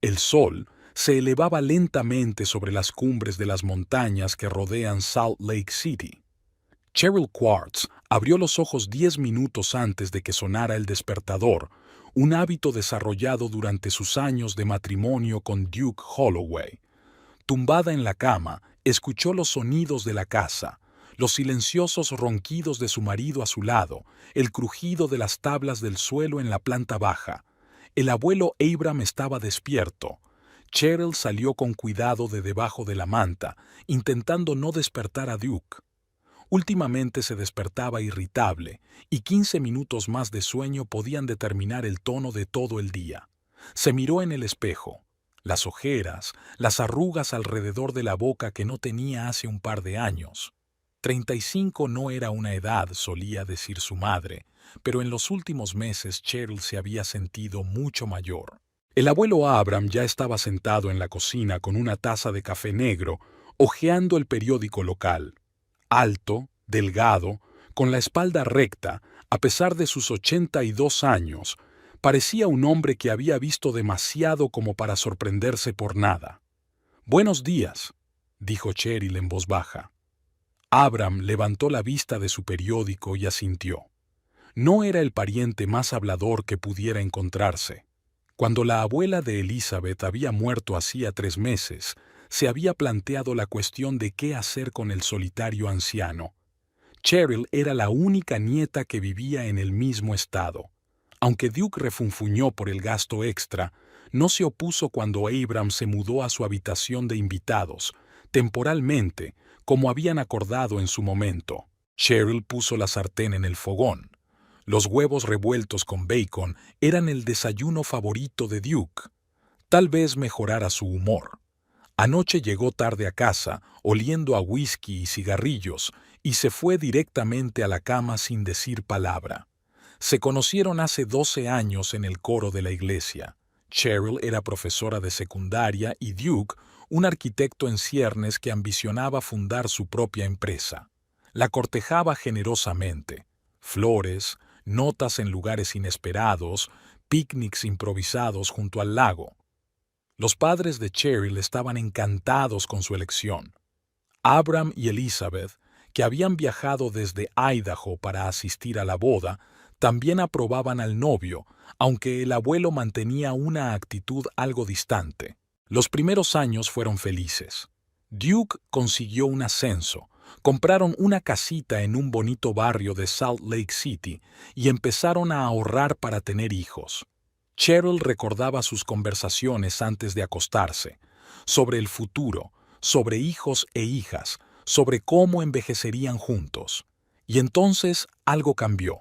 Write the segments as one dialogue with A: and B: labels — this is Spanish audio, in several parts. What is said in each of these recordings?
A: El sol se elevaba lentamente sobre las cumbres de las montañas que rodean Salt Lake City. Cheryl Quartz abrió los ojos 10 minutos antes de que sonara el despertador, un hábito desarrollado durante sus años de matrimonio con Duke Holloway. Tumbada en la cama, escuchó los sonidos de la casa, los silenciosos ronquidos de su marido a su lado, el crujido de las tablas del suelo en la planta baja. El abuelo Abram estaba despierto. Cheryl salió con cuidado de debajo de la manta, intentando no despertar a Duke. Últimamente se despertaba irritable, y 15 minutos más de sueño podían determinar el tono de todo el día. Se miró en el espejo. Las ojeras, las arrugas alrededor de la boca que no tenía hace un par de años. 35 no era una edad, solía decir su madre, pero en los últimos meses Cheryl se había sentido mucho mayor. El abuelo Abram ya estaba sentado en la cocina con una taza de café negro, hojeando el periódico local. Alto, delgado, con la espalda recta, a pesar de sus 82 años, parecía un hombre que había visto demasiado como para sorprenderse por nada. «Buenos días», dijo Cheryl en voz baja. Abram levantó la vista de su periódico y asintió. No era el pariente más hablador que pudiera encontrarse. Cuando la abuela de Elizabeth había muerto hacía 3 meses, se había planteado la cuestión de qué hacer con el solitario anciano. Cheryl era la única nieta que vivía en el mismo estado. Aunque Duke refunfuñó por el gasto extra, no se opuso cuando Abram se mudó a su habitación de invitados, temporalmente, como habían acordado en su momento. Cheryl puso la sartén en el fogón. Los huevos revueltos con bacon eran el desayuno favorito de Duke. Tal vez mejorara su humor. Anoche llegó tarde a casa, oliendo a whisky y cigarrillos, y se fue directamente a la cama sin decir palabra. Se conocieron hace 12 años en el coro de la iglesia. Cheryl era profesora de secundaria y Duke, un arquitecto en ciernes que ambicionaba fundar su propia empresa. La cortejaba generosamente. Flores, notas en lugares inesperados, picnics improvisados junto al lago. Los padres de Cheryl estaban encantados con su elección. Abram y Elizabeth, que habían viajado desde Idaho para asistir a la boda, también aprobaban al novio, aunque el abuelo mantenía una actitud algo distante. Los primeros años fueron felices. Duke consiguió un ascenso, compraron una casita en un bonito barrio de Salt Lake City y empezaron a ahorrar para tener hijos. Cheryl recordaba sus conversaciones antes de acostarse, sobre el futuro, sobre hijos e hijas, sobre cómo envejecerían juntos. Y entonces algo cambió.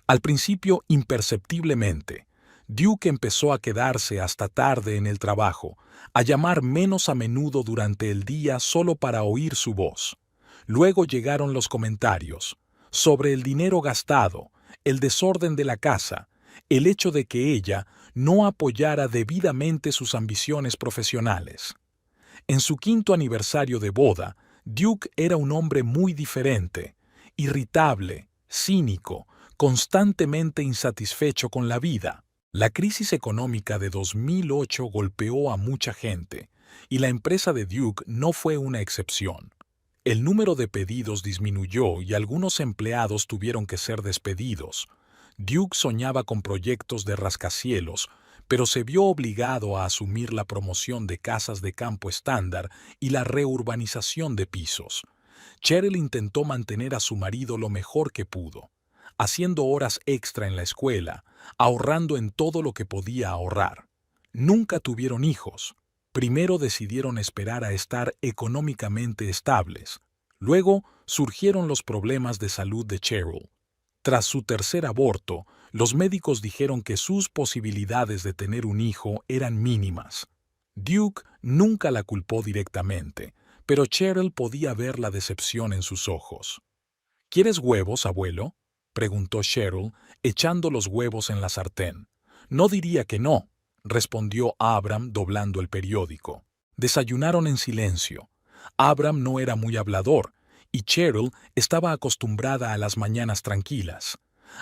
A: Al principio imperceptiblemente. Duke empezó a quedarse hasta tarde en el trabajo, a llamar menos a menudo durante el día solo para oír su voz. Luego llegaron los comentarios sobre el dinero gastado, el desorden de la casa, el hecho de que ella no apoyara debidamente sus ambiciones profesionales. En su 5º aniversario de boda, Duke era un hombre muy diferente, irritable, cínico, constantemente insatisfecho con la vida. La crisis económica de 2008 golpeó a mucha gente, y la empresa de Duke no fue una excepción. El número de pedidos disminuyó y algunos empleados tuvieron que ser despedidos. Duke soñaba con proyectos de rascacielos, pero se vio obligado a asumir la promoción de casas de campo estándar y la reurbanización de pisos. Cheryl intentó mantener a su marido lo mejor que pudo, haciendo horas extra en la escuela, ahorrando en todo lo que podía ahorrar. Nunca tuvieron hijos. Primero decidieron esperar a estar económicamente estables. Luego surgieron los problemas de salud de Cheryl. Tras su tercer aborto, los médicos dijeron que sus posibilidades de tener un hijo eran mínimas. Duke nunca la culpó directamente, pero Cheryl podía ver la decepción en sus ojos. ¿Quieres huevos, abuelo?, preguntó Cheryl, echando los huevos en la sartén. No diría que no, respondió Abram doblando el periódico. Desayunaron en silencio. Abram no era muy hablador, y Cheryl estaba acostumbrada a las mañanas tranquilas.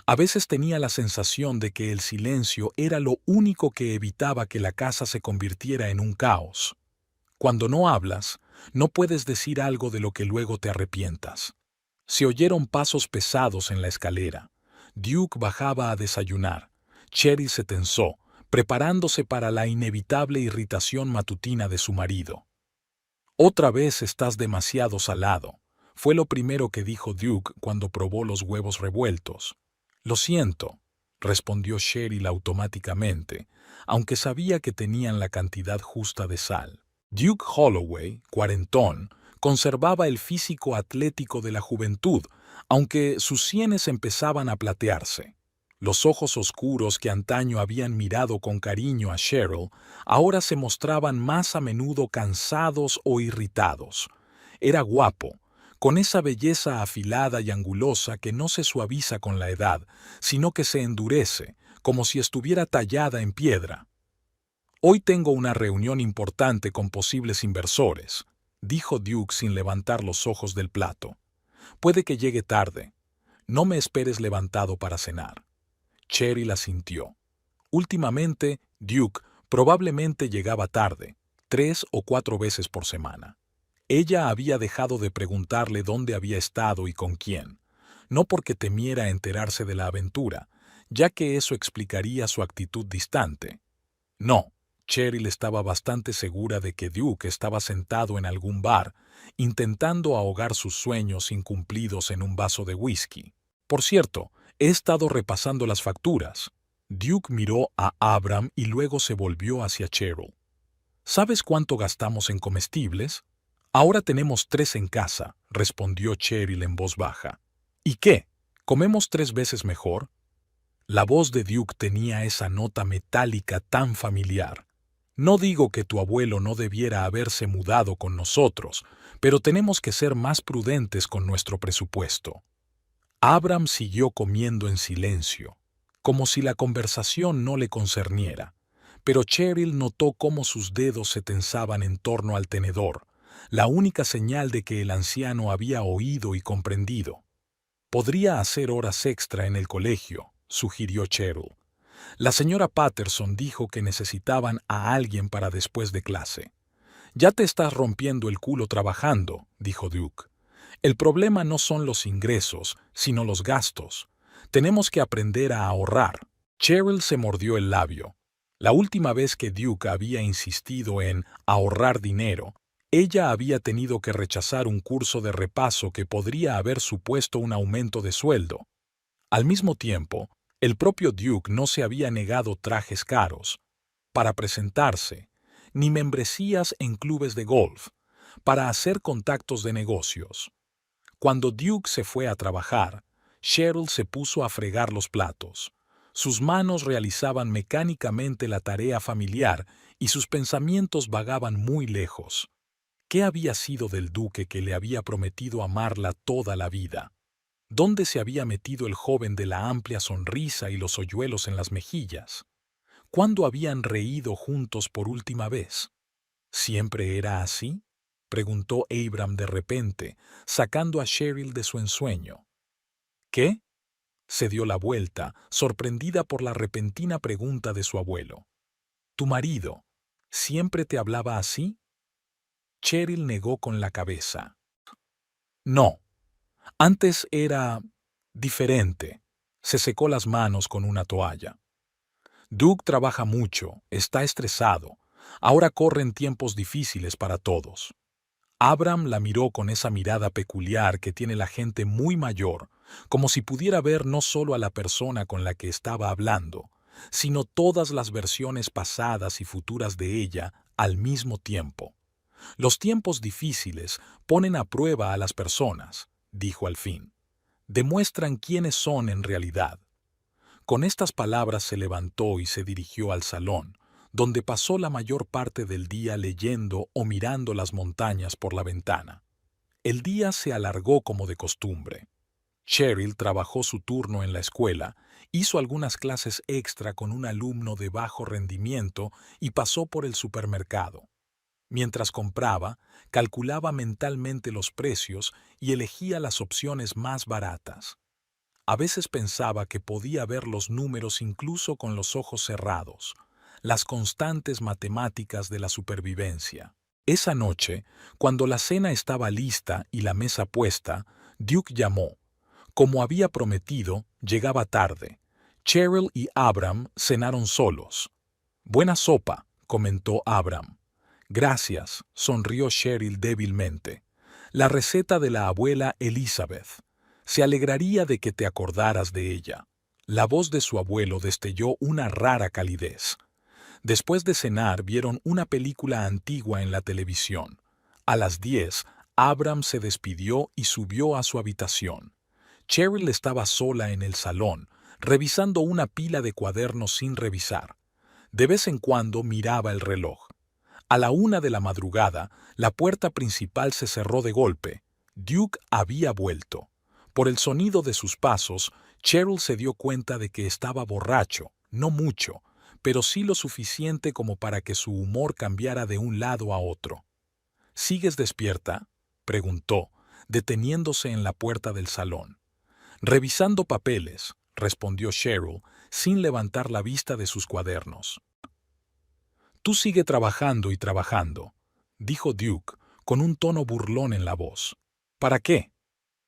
A: A veces tenía la sensación de que el silencio era lo único que evitaba que la casa se convirtiera en un caos. Cuando no hablas, no puedes decir algo de lo que luego te arrepientas. Se oyeron pasos pesados en la escalera. Duke bajaba a desayunar. Cheryl se tensó, preparándose para la inevitable irritación matutina de su marido. «Otra vez estás demasiado salado», fue lo primero que dijo Duke cuando probó los huevos revueltos. «Lo siento», respondió Cheryl automáticamente, aunque sabía que tenían la cantidad justa de sal. Duke Holloway, cuarentón, conservaba el físico atlético de la juventud, aunque sus sienes empezaban a platearse. Los ojos oscuros que antaño habían mirado con cariño a Cheryl ahora se mostraban más a menudo cansados o irritados. Era guapo, con esa belleza afilada y angulosa que no se suaviza con la edad, sino que se endurece, como si estuviera tallada en piedra. «Hoy tengo una reunión importante con posibles inversores», dijo Duke sin levantar los ojos del plato. «Puede que llegue tarde. No me esperes levantado para cenar». Cheryl asintió. Últimamente, Duke probablemente llegaba tarde, 3 o 4 veces por semana. Ella había dejado de preguntarle dónde había estado y con quién, no porque temiera enterarse de la aventura, ya que eso explicaría su actitud distante. No, Cheryl estaba bastante segura de que Duke estaba sentado en algún bar, intentando ahogar sus sueños incumplidos en un vaso de whisky. «Por cierto, he estado repasando las facturas». Duke miró a Abram y luego se volvió hacia Cheryl. «¿Sabes cuánto gastamos en comestibles?» «Ahora tenemos 3 en casa», respondió Cheryl en voz baja. «¿Y qué? ¿Comemos 3 veces mejor?» La voz de Duke tenía esa nota metálica tan familiar. «No digo que tu abuelo no debiera haberse mudado con nosotros, pero tenemos que ser más prudentes con nuestro presupuesto». Abram siguió comiendo en silencio, como si la conversación no le concerniera, pero Cheryl notó cómo sus dedos se tensaban en torno al tenedor, la única señal de que el anciano había oído y comprendido. «Podría hacer horas extra en el colegio», sugirió Cheryl. «La señora Patterson dijo que necesitaban a alguien para después de clase». «Ya te estás rompiendo el culo trabajando», dijo Duke. «El problema no son los ingresos, sino los gastos. Tenemos que aprender a ahorrar». Cheryl se mordió el labio. La última vez que Duke había insistido en ahorrar dinero, ella había tenido que rechazar un curso de repaso que podría haber supuesto un aumento de sueldo. Al mismo tiempo, el propio Duke no se había negado trajes caros para presentarse, ni membresías en clubes de golf, para hacer contactos de negocios. Cuando Duke se fue a trabajar, Cheryl se puso a fregar los platos. Sus manos realizaban mecánicamente la tarea familiar y sus pensamientos vagaban muy lejos. ¿Qué había sido del duque que le había prometido amarla toda la vida? ¿Dónde se había metido el joven de la amplia sonrisa y los hoyuelos en las mejillas? ¿Cuándo habían reído juntos por última vez? ¿Siempre era así?, preguntó Abram de repente, sacando a Cheryl de su ensueño. ¿Qué? Se dio la vuelta, sorprendida por la repentina pregunta de su abuelo. ¿Tu marido siempre te hablaba así? Cheryl negó con la cabeza. No, antes era diferente. Se secó las manos con una toalla. Doug trabaja mucho, está estresado. Ahora corren tiempos difíciles para todos. Abram la miró con esa mirada peculiar que tiene la gente muy mayor, como si pudiera ver no solo a la persona con la que estaba hablando, sino todas las versiones pasadas y futuras de ella al mismo tiempo. Los tiempos difíciles ponen a prueba a las personas, dijo al fin. Demuestran quiénes son en realidad. Con estas palabras se levantó y se dirigió al salón, donde pasó la mayor parte del día leyendo o mirando las montañas por la ventana. El día se alargó como de costumbre. Cheryl trabajó su turno en la escuela, hizo algunas clases extra con un alumno de bajo rendimiento y pasó por el supermercado. Mientras compraba, calculaba mentalmente los precios y elegía las opciones más baratas. A veces pensaba que podía ver los números incluso con los ojos cerrados, las constantes matemáticas de la supervivencia. Esa noche, cuando la cena estaba lista y la mesa puesta, Duke llamó. Como había prometido, llegaba tarde. Cheryl y Abram cenaron solos. «Buena sopa», comentó Abram. «Gracias», sonrió Cheryl débilmente. «La receta de la abuela Elizabeth. Se alegraría de que te acordaras de ella». La voz de su abuelo destelló una rara calidez. Después de cenar vieron una película antigua en la televisión. A las 10, Abram se despidió y subió a su habitación. Cheryl estaba sola en el salón, revisando una pila de cuadernos sin revisar. De vez en cuando miraba el reloj. A la 1 de la madrugada, la puerta principal se cerró de golpe. Duke había vuelto. Por el sonido de sus pasos, Cheryl se dio cuenta de que estaba borracho, no mucho, pero sí lo suficiente como para que su humor cambiara de un lado a otro. «¿Sigues despierta?», preguntó, deteniéndose en la puerta del salón. «Revisando papeles», respondió Cheryl, sin levantar la vista de sus cuadernos. «Tú sigue trabajando y trabajando», dijo Duke, con un tono burlón en la voz. «¿Para qué?».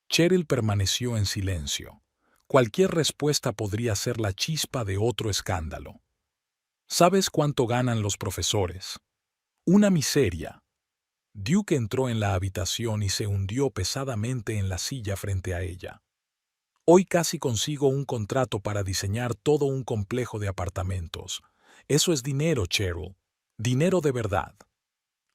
A: Cheryl permaneció en silencio. Cualquier respuesta podría ser la chispa de otro escándalo. «¿Sabes cuánto ganan los profesores?». «Una miseria». Duke entró en la habitación y se hundió pesadamente en la silla frente a ella. «Hoy casi consigo un contrato para diseñar todo un complejo de apartamentos. Eso es dinero, Cheryl. Dinero de verdad».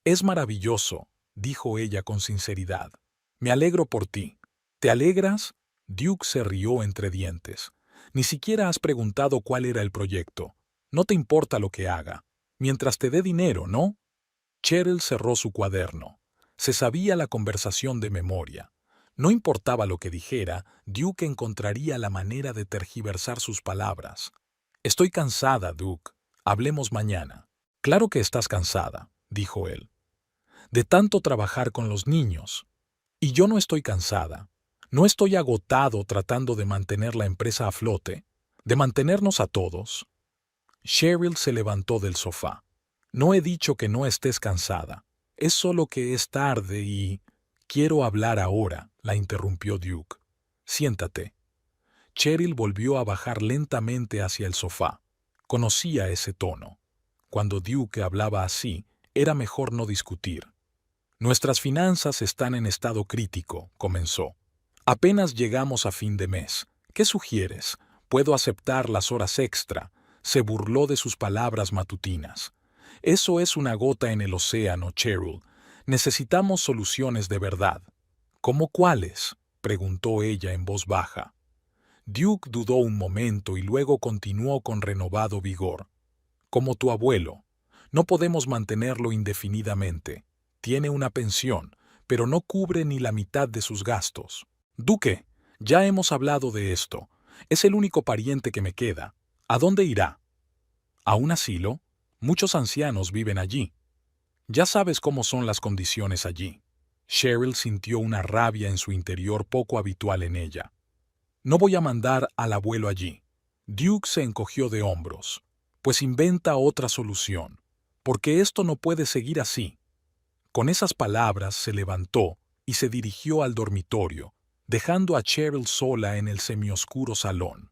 A: «Es maravilloso», dijo ella con sinceridad. «Me alegro por ti». «¿Te alegras?». Duke se rió entre dientes. «Ni siquiera has preguntado cuál era el proyecto. No te importa lo que haga. Mientras te dé dinero, ¿no?». Cheryl cerró su cuaderno. Se sabía la conversación de memoria. No importaba lo que dijera, Duke encontraría la manera de tergiversar sus palabras. «Estoy cansada, Duke. Hablemos mañana». «Claro que estás cansada», dijo él. «De tanto trabajar con los niños. Y yo no estoy cansada. No estoy agotado tratando de mantener la empresa a flote, de mantenernos a todos». Cheryl se levantó del sofá. «No he dicho que no estés cansada. Es solo que es tarde y...». «Quiero hablar ahora», la interrumpió Duke. «Siéntate». Cheryl volvió a bajar lentamente hacia el sofá. Conocía ese tono. Cuando Duke hablaba así, era mejor no discutir. «Nuestras finanzas están en estado crítico», comenzó. «Apenas llegamos a fin de mes. ¿Qué sugieres? Puedo aceptar las horas extra». Se burló de sus palabras matutinas. «Eso es una gota en el océano, Cheryl. Necesitamos soluciones de verdad». «¿Cómo cuáles?», preguntó ella en voz baja. Duke dudó un momento y luego continuó con renovado vigor. «Como tu abuelo. No podemos mantenerlo indefinidamente. Tiene una pensión, pero no cubre ni la mitad de sus gastos. Duque, ya hemos hablado de esto. Es el único pariente que me queda. ¿A dónde irá?». «¿A un asilo? Muchos ancianos viven allí. Ya sabes cómo son las condiciones allí». Cheryl sintió una rabia en su interior poco habitual en ella. «No voy a mandar al abuelo allí». Duke se encogió de hombros. «Pues inventa otra solución, porque esto no puede seguir así». Con esas palabras se levantó y se dirigió al dormitorio, dejando a Cheryl sola en el semioscuro salón.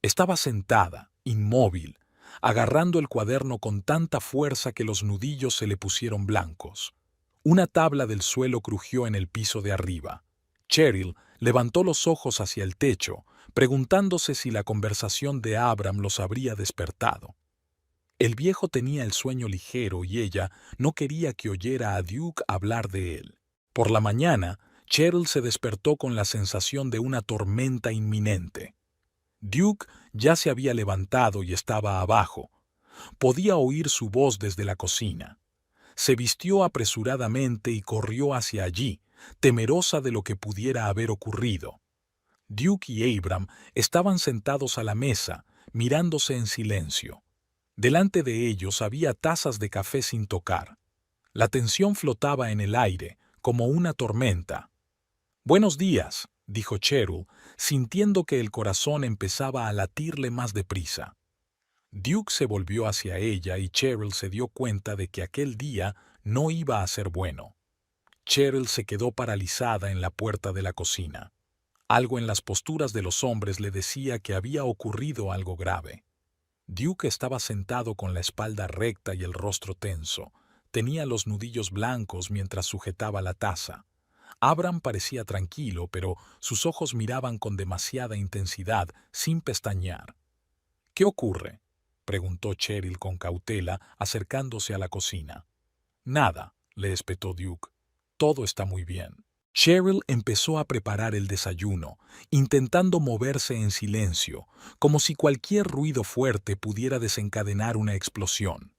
A: Estaba sentada, inmóvil, agarrando el cuaderno con tanta fuerza que los nudillos se le pusieron blancos. Una tabla del suelo crujió en el piso de arriba. Cheryl levantó los ojos hacia el techo, preguntándose si la conversación de Abram los habría despertado. El viejo tenía el sueño ligero y ella no quería que oyera a Duke hablar de él. Por la mañana, Cheryl se despertó con la sensación de una tormenta inminente. Duke ya se había levantado y estaba abajo. Podía oír su voz desde la cocina. Se vistió apresuradamente y corrió hacia allí, temerosa de lo que pudiera haber ocurrido. Duke y Abram estaban sentados a la mesa, mirándose en silencio. Delante de ellos había tazas de café sin tocar. La tensión flotaba en el aire, como una tormenta. «Buenos días», dijo Cheryl, sintiendo que el corazón empezaba a latirle más deprisa. Duke se volvió hacia ella y Cheryl se dio cuenta de que aquel día no iba a ser bueno. Cheryl se quedó paralizada en la puerta de la cocina. Algo en las posturas de los hombres le decía que había ocurrido algo grave. Duke estaba sentado con la espalda recta y el rostro tenso. Tenía los nudillos blancos mientras sujetaba la taza. Abram parecía tranquilo, pero sus ojos miraban con demasiada intensidad, sin pestañear. «¿Qué ocurre?», preguntó Cheryl con cautela, acercándose a la cocina. «Nada», le espetó Duke. «Todo está muy bien». Cheryl empezó a preparar el desayuno, intentando moverse en silencio, como si cualquier ruido fuerte pudiera desencadenar una explosión.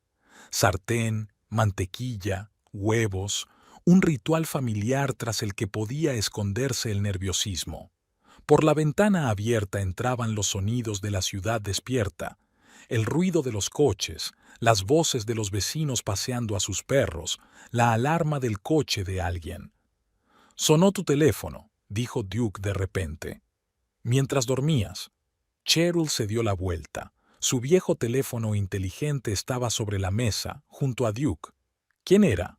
A: Sartén, mantequilla, huevos, un ritual familiar tras el que podía esconderse el nerviosismo. Por la ventana abierta entraban los sonidos de la ciudad despierta, el ruido de los coches, las voces de los vecinos paseando a sus perros, la alarma del coche de alguien. «Sonó tu teléfono», dijo Duke de repente. «Mientras dormías». Cheryl se dio la vuelta. Su viejo teléfono inteligente estaba sobre la mesa, junto a Duke. «¿Quién era?»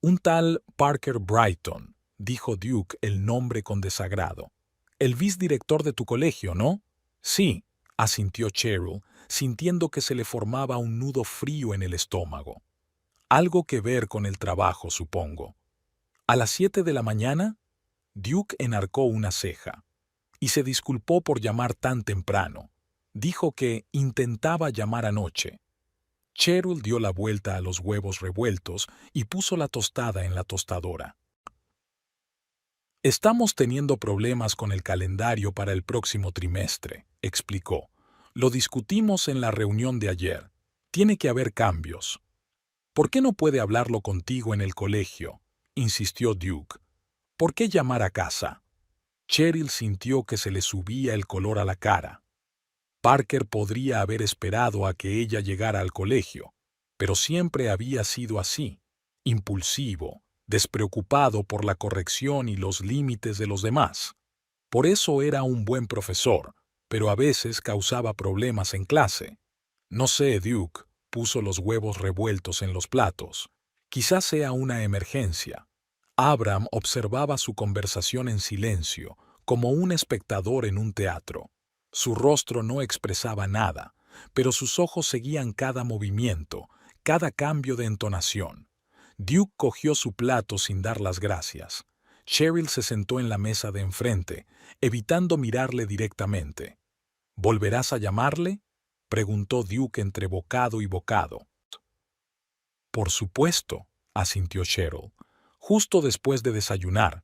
A: «Un tal Parker Brighton», dijo Duke el nombre con desagrado. «El vicedirector de tu colegio, ¿no?» «Sí», asintió Cheryl, sintiendo que se le formaba un nudo frío en el estómago. «Algo que ver con el trabajo, supongo». «¿A las 7 de la mañana?» Duke enarcó una ceja y se disculpó por llamar tan temprano. Dijo que intentaba llamar anoche. Cheryl dio la vuelta a los huevos revueltos y puso la tostada en la tostadora. «Estamos teniendo problemas con el calendario para el próximo trimestre», explicó. «Lo discutimos en la reunión de ayer. Tiene que haber cambios». «¿Por qué no puede hablarlo contigo en el colegio?», insistió Duke. «¿Por qué llamar a casa?». Cheryl sintió que se le subía el color a la cara. Parker podría haber esperado a que ella llegara al colegio, pero siempre había sido así, impulsivo, despreocupado por la corrección y los límites de los demás. Por eso era un buen profesor, pero a veces causaba problemas en clase. «No sé, Duke», puso los huevos revueltos en los platos. «Quizás sea una emergencia». Abram observaba su conversación en silencio, como un espectador en un teatro. Su rostro no expresaba nada, pero sus ojos seguían cada movimiento, cada cambio de entonación. Duke cogió su plato sin dar las gracias. Cheryl se sentó en la mesa de enfrente, evitando mirarle directamente. «¿Volverás a llamarle?», preguntó Duke entre bocado y bocado. «Por supuesto», asintió Cheryl. «Justo después de desayunar».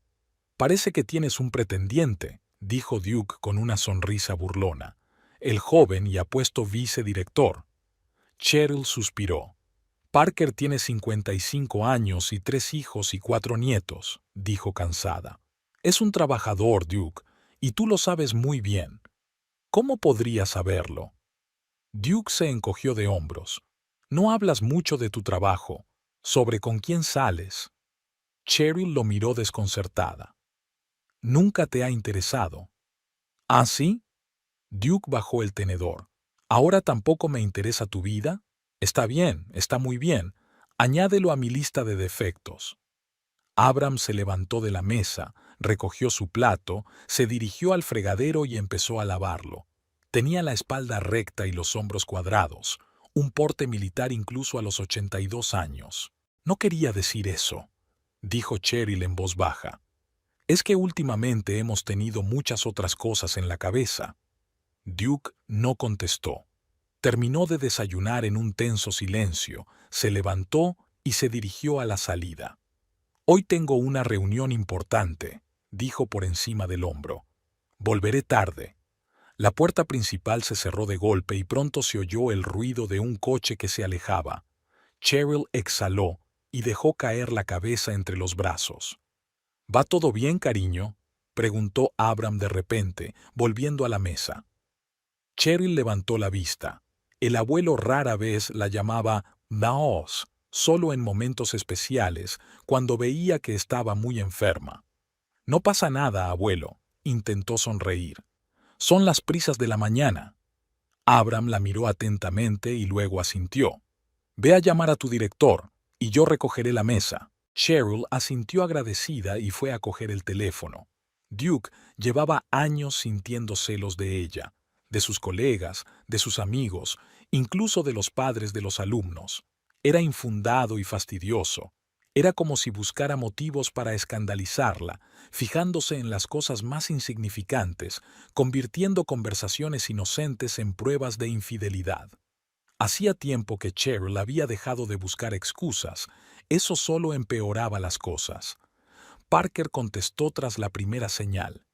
A: «Parece que tienes un pretendiente», dijo Duke con una sonrisa burlona. «El joven y apuesto vicedirector». Cheryl suspiró. «Parker tiene 55 años y 3 hijos y 4 nietos», dijo cansada. «Es un trabajador, Duke, y tú lo sabes muy bien». «¿Cómo podría saberlo?». Duke se encogió de hombros. «No hablas mucho de tu trabajo, sobre con quién sales». Cheryl lo miró desconcertada. «¿Nunca te ha interesado?». «¿Ah, sí?». Duke bajó el tenedor. «¿Ahora tampoco me interesa tu vida?». «Está bien, está muy bien. Añádelo a mi lista de defectos». Abram se levantó de la mesa, recogió su plato, se dirigió al fregadero y empezó a lavarlo. Tenía la espalda recta y los hombros cuadrados, un porte militar incluso a los 82 años. «No quería decir eso», dijo Cheryl en voz baja. «Es que últimamente hemos tenido muchas otras cosas en la cabeza». Duke no contestó. Terminó de desayunar en un tenso silencio, se levantó y se dirigió a la salida. «Hoy tengo una reunión importante», dijo por encima del hombro. «Volveré tarde». La puerta principal se cerró de golpe y pronto se oyó el ruido de un coche que se alejaba. Cheryl exhaló y dejó caer la cabeza entre los brazos. «¿Va todo bien, cariño?», preguntó Abram de repente, volviendo a la mesa. Cheryl levantó la vista. El abuelo rara vez la llamaba Naos, solo en momentos especiales, cuando veía que estaba muy enferma. «No pasa nada, abuelo», intentó sonreír. Son las prisas de la mañana. Abram la miró atentamente y luego asintió. Ve a llamar a tu director, y yo recogeré la mesa. Cheryl asintió agradecida y fue a coger el teléfono. Duke llevaba años sintiendo celos de ella, de sus colegas, de sus amigos, incluso de los padres de los alumnos. Era infundado y fastidioso. Era como si buscara motivos para escandalizarla, fijándose en las cosas más insignificantes, convirtiendo conversaciones inocentes en pruebas de infidelidad. Hacía tiempo que Cheryl había dejado de buscar excusas. Eso solo empeoraba las cosas. Parker contestó tras la primera señal.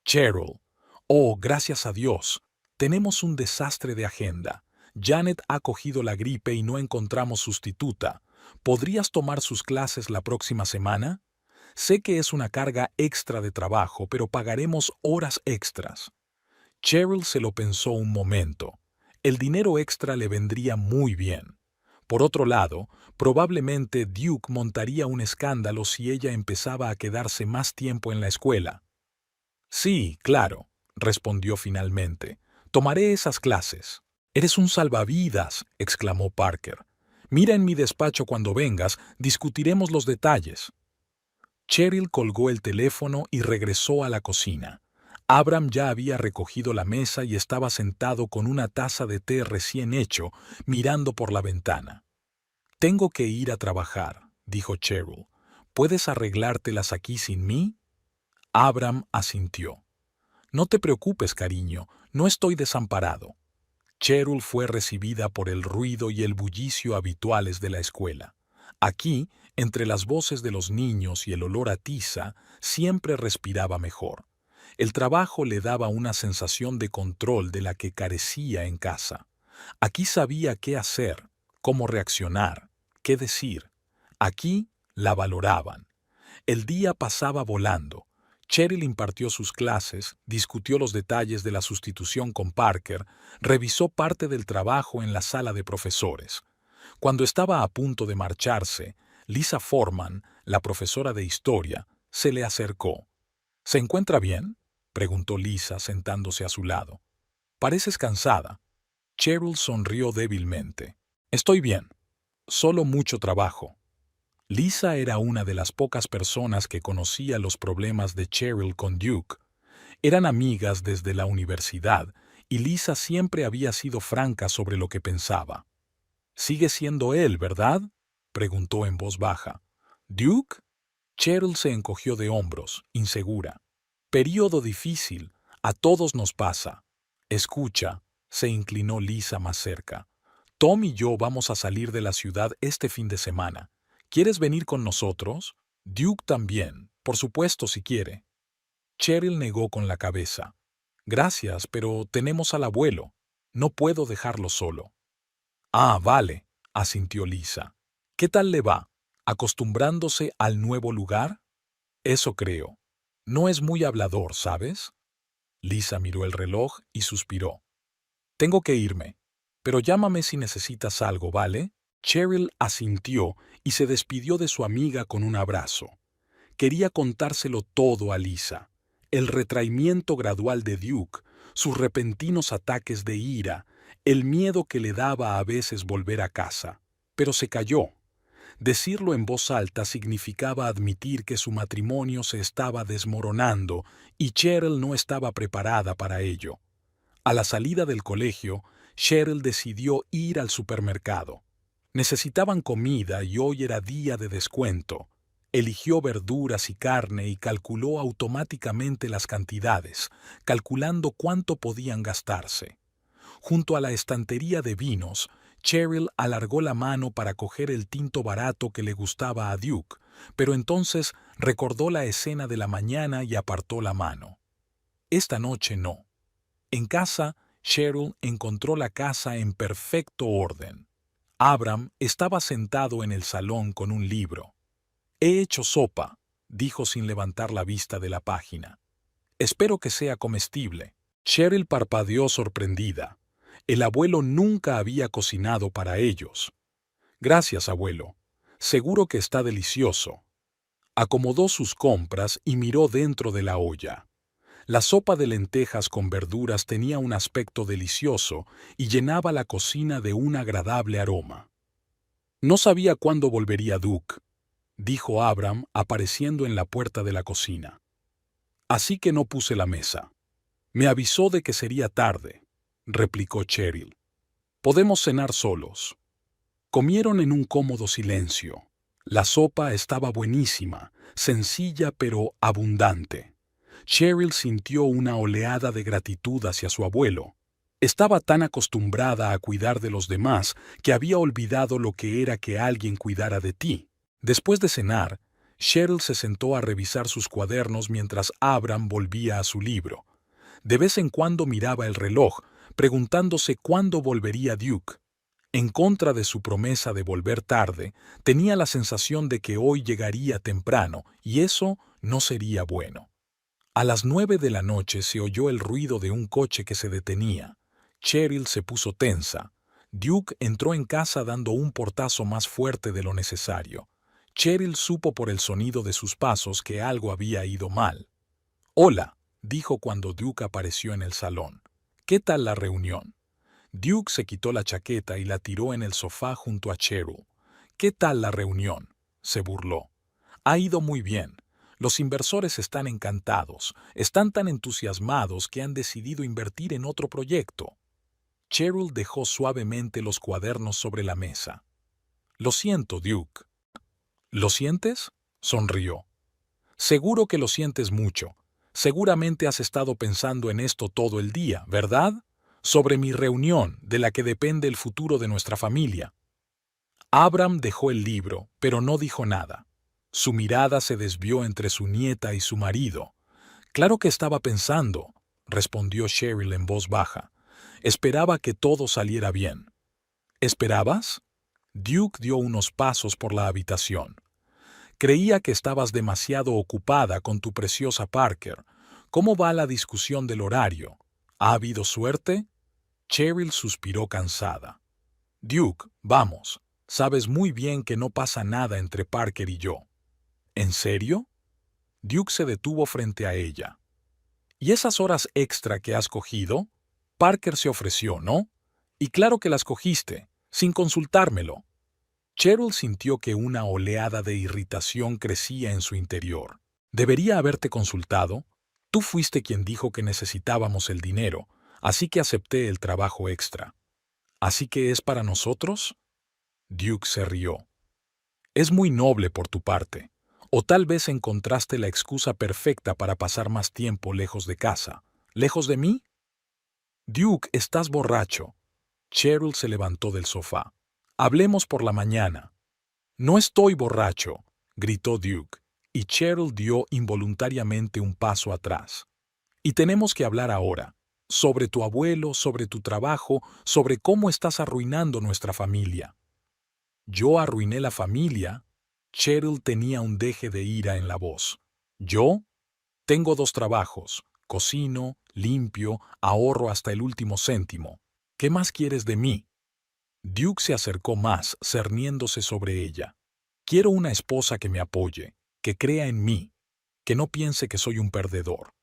A: Cheryl, oh, gracias a Dios. Tenemos un desastre de agenda. Janet ha cogido la gripe y no encontramos sustituta. ¿Podrías tomar sus clases la próxima semana? Sé que es una carga extra de trabajo, pero pagaremos horas extras. Cheryl se lo pensó un momento. El dinero extra le vendría muy bien. Por otro lado, probablemente Duke montaría un escándalo si ella empezaba a quedarse más tiempo en la escuela. Sí, claro, respondió finalmente. Tomaré esas clases. Eres un salvavidas, exclamó Parker. Mira en mi despacho cuando vengas, discutiremos los detalles. Cheryl colgó el teléfono y regresó a la cocina. Abram ya había recogido la mesa y estaba sentado con una taza de té recién hecho, mirando por la ventana. Tengo que ir a trabajar, dijo Cheryl. ¿Puedes arreglártelas aquí sin mí? Abram asintió. No te preocupes, cariño, no estoy desamparado. Cheryl fue recibida por el ruido y el bullicio habituales de la escuela. Aquí, entre las voces de los niños y el olor a tiza, siempre respiraba mejor. El trabajo le daba una sensación de control de la que carecía en casa. Aquí sabía qué hacer, cómo reaccionar, qué decir. Aquí la valoraban. El día pasaba volando. Cheryl impartió sus clases, discutió los detalles de la sustitución con Parker, revisó parte del trabajo en la sala de profesores. Cuando estaba a punto de marcharse, Lisa Forman, la profesora de historia, se le acercó. ¿Se encuentra bien?, preguntó Lisa sentándose a su lado. Pareces cansada. Cheryl sonrió débilmente. Estoy bien. Solo mucho trabajo. Lisa era una de las pocas personas que conocía los problemas de Cheryl con Duke. Eran amigas desde la universidad y Lisa siempre había sido franca sobre lo que pensaba. «Sigue siendo él, ¿verdad?», preguntó en voz baja. «¿Duke?». Cheryl se encogió de hombros, insegura. «Período difícil. A todos nos pasa». «Escucha», se inclinó Lisa más cerca. «Tom y yo vamos a salir de la ciudad este fin de semana. ¿Quieres venir con nosotros? Duke también, por supuesto si quiere». Cheryl negó con la cabeza. «Gracias, pero tenemos al abuelo. No puedo dejarlo solo». «Ah, vale», asintió Lisa. «¿Qué tal le va? ¿Acostumbrándose al nuevo lugar?» «Eso creo. No es muy hablador, ¿sabes?». Lisa miró el reloj y suspiró. «Tengo que irme, pero llámame si necesitas algo, ¿vale?». Cheryl asintió y se despidió de su amiga con un abrazo. Quería contárselo todo a Lisa. El retraimiento gradual de Duke, sus repentinos ataques de ira, el miedo que le daba a veces volver a casa. Pero se calló. Decirlo en voz alta significaba admitir que su matrimonio se estaba desmoronando y Cheryl no estaba preparada para ello. A la salida del colegio, Cheryl decidió ir al supermercado. Necesitaban comida y hoy era día de descuento. Eligió verduras y carne y calculó automáticamente las cantidades, calculando cuánto podían gastarse. Junto a la estantería de vinos, Cheryl alargó la mano para coger el tinto barato que le gustaba a Duke, pero entonces recordó la escena de la mañana y apartó la mano. Esta noche no. En casa, Cheryl encontró la casa en perfecto orden. Abram estaba sentado en el salón con un libro. «He hecho sopa», dijo sin levantar la vista de la página. «Espero que sea comestible». Cheryl parpadeó sorprendida. El abuelo nunca había cocinado para ellos. «Gracias, abuelo. Seguro que está delicioso». Acomodó sus compras y miró dentro de la olla. La sopa de lentejas con verduras tenía un aspecto delicioso y llenaba la cocina de un agradable aroma. No sabía cuándo volvería Duke, dijo Abram apareciendo en la puerta de la cocina. Así que no puse la mesa. Me avisó de que sería tarde, replicó Cheryl. Podemos cenar solos. Comieron en un cómodo silencio. La sopa estaba buenísima, sencilla pero abundante. Cheryl sintió una oleada de gratitud hacia su abuelo. Estaba tan acostumbrada a cuidar de los demás que había olvidado lo que era que alguien cuidara de ti. Después de cenar, Cheryl se sentó a revisar sus cuadernos mientras Abram volvía a su libro. De vez en cuando miraba el reloj, preguntándose cuándo volvería Duke. En contra de su promesa de volver tarde, tenía la sensación de que hoy llegaría temprano, y eso no sería bueno. A las 9 de la noche se oyó el ruido de un coche que se detenía. Cheryl se puso tensa. Duke entró en casa dando un portazo más fuerte de lo necesario. Cheryl supo por el sonido de sus pasos que algo había ido mal. «Hola», dijo cuando Duke apareció en el salón. «¿Qué tal la reunión?» Duke se quitó la chaqueta y la tiró en el sofá junto a Cheryl. «¿Qué tal la reunión?», se burló. «Ha ido muy bien. Los inversores están encantados, están tan entusiasmados que han decidido invertir en otro proyecto». Cheryl dejó suavemente los cuadernos sobre la mesa. «Lo siento, Duke». «¿Lo sientes?», sonrió. «Seguro que lo sientes mucho. Seguramente has estado pensando en esto todo el día, ¿verdad? Sobre mi reunión, de la que depende el futuro de nuestra familia». Abram dejó el libro, pero no dijo nada. Su mirada se desvió entre su nieta y su marido. «Claro que estaba pensando», respondió Cheryl en voz baja. «Esperaba que todo saliera bien». «¿Esperabas?». Duke dio unos pasos por la habitación. «Creía que estabas demasiado ocupada con tu preciosa Parker. ¿Cómo va la discusión del horario? ¿Ha habido suerte?». Cheryl suspiró cansada. «Duke, vamos. Sabes muy bien que no pasa nada entre Parker y yo». «¿En serio?». Duke se detuvo frente a ella. «¿Y esas horas extra que has cogido? Parker se ofreció, ¿no? Y claro que las cogiste, sin consultármelo». Cheryl sintió que una oleada de irritación crecía en su interior. «Debería haberte consultado. Tú fuiste quien dijo que necesitábamos el dinero, así que acepté el trabajo extra». «¿Así que es para nosotros?». Duke se rió. «Es muy noble por tu parte. O tal vez encontraste la excusa perfecta para pasar más tiempo lejos de casa. ¿Lejos de mí?». «Duke, estás borracho». Cheryl se levantó del sofá. «Hablemos por la mañana». «No estoy borracho», gritó Duke, y Cheryl dio involuntariamente un paso atrás. «Y tenemos que hablar ahora. Sobre tu abuelo, sobre tu trabajo, sobre cómo estás arruinando nuestra familia». «¿Yo arruiné la familia?». Cheryl tenía un deje de ira en la voz. «¿Yo? Tengo 2 trabajos. Cocino, limpio, ahorro hasta el último céntimo. ¿Qué más quieres de mí?». Duke se acercó más, cerniéndose sobre ella. «Quiero una esposa que me apoye, que crea en mí, que no piense que soy un perdedor».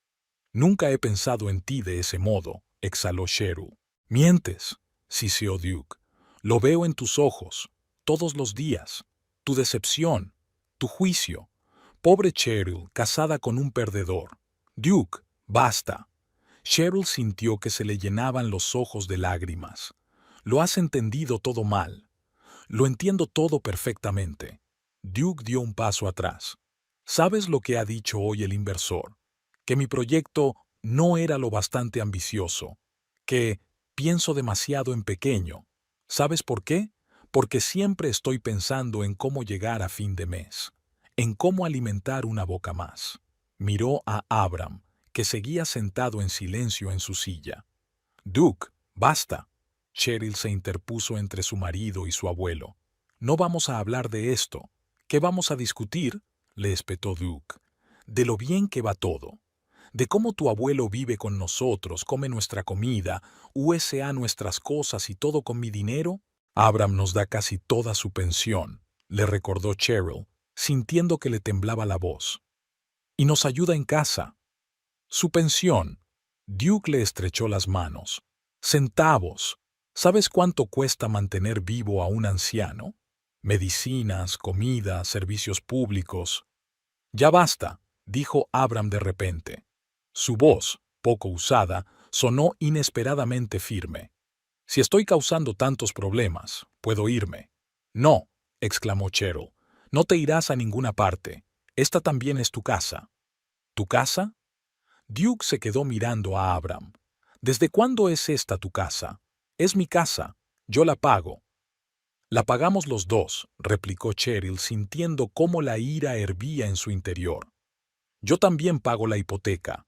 A: «Nunca he pensado en ti de ese modo», exhaló Cheryl. «Mientes», siseó Duke. «Lo veo en tus ojos, todos los días. Tu decepción, tu juicio. Pobre Cheryl, casada con un perdedor». «Duke, basta». Cheryl sintió que se le llenaban los ojos de lágrimas. «Lo has entendido todo mal. Lo entiendo todo perfectamente». Duke dio un paso atrás. «¿Sabes lo que ha dicho hoy el inversor? Que mi proyecto no era lo bastante ambicioso. Que pienso demasiado en pequeño. ¿Sabes por qué? Porque siempre estoy pensando en cómo llegar a fin de mes. En cómo alimentar una boca más». Miró a Abram, que seguía sentado en silencio en su silla. «Duke, basta». Cheryl se interpuso entre su marido y su abuelo. «No vamos a hablar de esto. ¿Qué vamos a discutir?», le espetó Duke. «De lo bien que va todo. De cómo tu abuelo vive con nosotros, come nuestra comida, USA nuestras cosas y todo con mi dinero». «Abram nos da casi toda su pensión», le recordó Cheryl, sintiendo que le temblaba la voz. «Y nos ayuda en casa». Su pensión. Duke le estrechó las manos. Centavos. ¿Sabes cuánto cuesta mantener vivo a un anciano? Medicinas, comida, servicios públicos. Ya basta, dijo Abram de repente. Su voz, poco usada, sonó inesperadamente firme. Si estoy causando tantos problemas, puedo irme. No, exclamó Cheryl. No te irás a ninguna parte. Esta también es tu casa. ¿Tu casa? Duke se quedó mirando a Abram. ¿Desde cuándo es esta tu casa? Es mi casa. Yo la pago. La pagamos los dos, replicó Cheryl, sintiendo cómo la ira hervía en su interior. Yo también pago la hipoteca.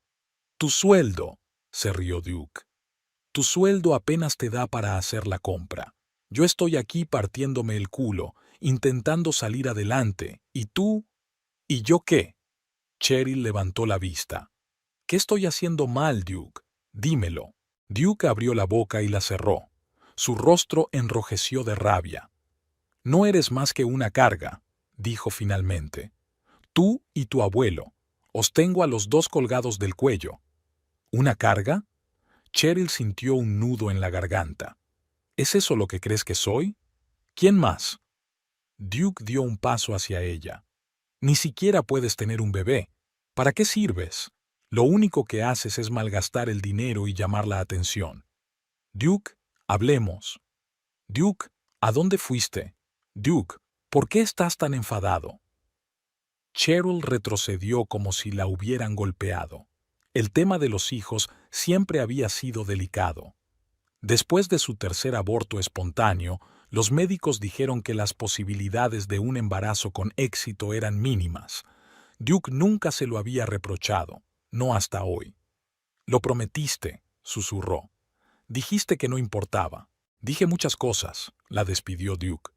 A: Tu sueldo, se rió Duke. Tu sueldo apenas te da para hacer la compra. Yo estoy aquí partiéndome el culo, intentando salir adelante, y tú... ¿Y yo qué? Cheryl levantó la vista. ¿Qué estoy haciendo mal, Duke? Dímelo. Duke abrió la boca y la cerró. Su rostro enrojeció de rabia. No eres más que una carga, dijo finalmente. Tú y tu abuelo. Os tengo a los dos colgados del cuello. ¿Una carga? Cheryl sintió un nudo en la garganta. ¿Es eso lo que crees que soy? ¿Quién más? Duke dio un paso hacia ella. Ni siquiera puedes tener un bebé. ¿Para qué sirves? Lo único que haces es malgastar el dinero y llamar la atención. Duke, hablemos. Duke, ¿a dónde fuiste? Duke, ¿por qué estás tan enfadado? Cheryl retrocedió como si la hubieran golpeado. El tema de los hijos siempre había sido delicado. Después de su tercer aborto espontáneo, los médicos dijeron que las posibilidades de un embarazo con éxito eran mínimas. Duke nunca se lo había reprochado, no hasta hoy. Lo prometiste, susurró. Dijiste que no importaba. Dije muchas cosas, la despidió Duke.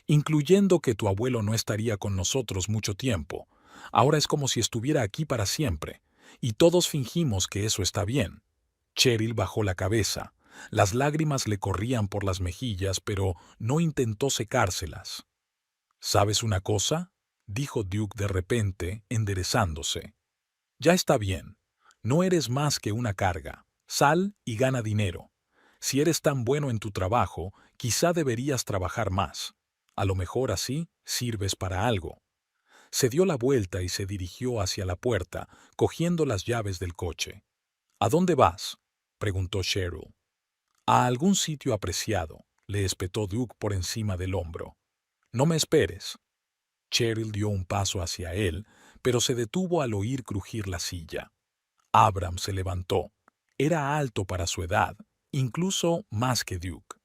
A: Incluyendo que tu abuelo no estaría con nosotros mucho tiempo. Ahora es como si estuviera aquí para siempre. Y todos fingimos que eso está bien. Cheryl bajó la cabeza. Las lágrimas le corrían por las mejillas, pero no intentó secárselas. ¿Sabes una cosa?, dijo Duke de repente, enderezándose. Ya está bien. No eres más que una carga. Sal y gana dinero. Si eres tan bueno en tu trabajo, quizá deberías trabajar más. A lo mejor así sirves para algo. Se dio la vuelta y se dirigió hacia la puerta, cogiendo las llaves del coche. ¿A dónde vas?, preguntó Cheryl. A algún sitio apreciado, le espetó Duke por encima del hombro. No me esperes. Cheryl dio un paso hacia él, pero se detuvo al oír crujir la silla. Abram se levantó. Era alto para su edad, incluso más que Duke.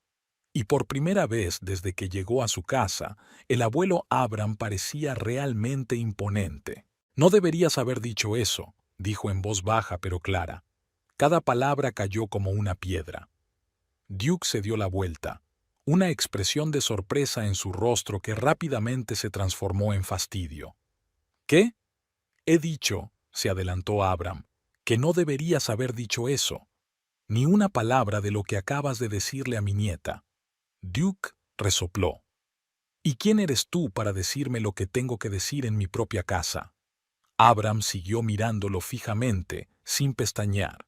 A: Y por primera vez desde que llegó a su casa, el abuelo Abram parecía realmente imponente. No deberías haber dicho eso, dijo en voz baja pero clara. Cada palabra cayó como una piedra. Duke se dio la vuelta, una expresión de sorpresa en su rostro que rápidamente se transformó en fastidio. ¿Qué? He dicho, se adelantó Abram, que no deberías haber dicho eso. Ni una palabra de lo que acabas de decirle a mi nieta. Duke resopló. ¿Y quién eres tú para decirme lo que tengo que decir en mi propia casa? Abram siguió mirándolo fijamente, sin pestañear.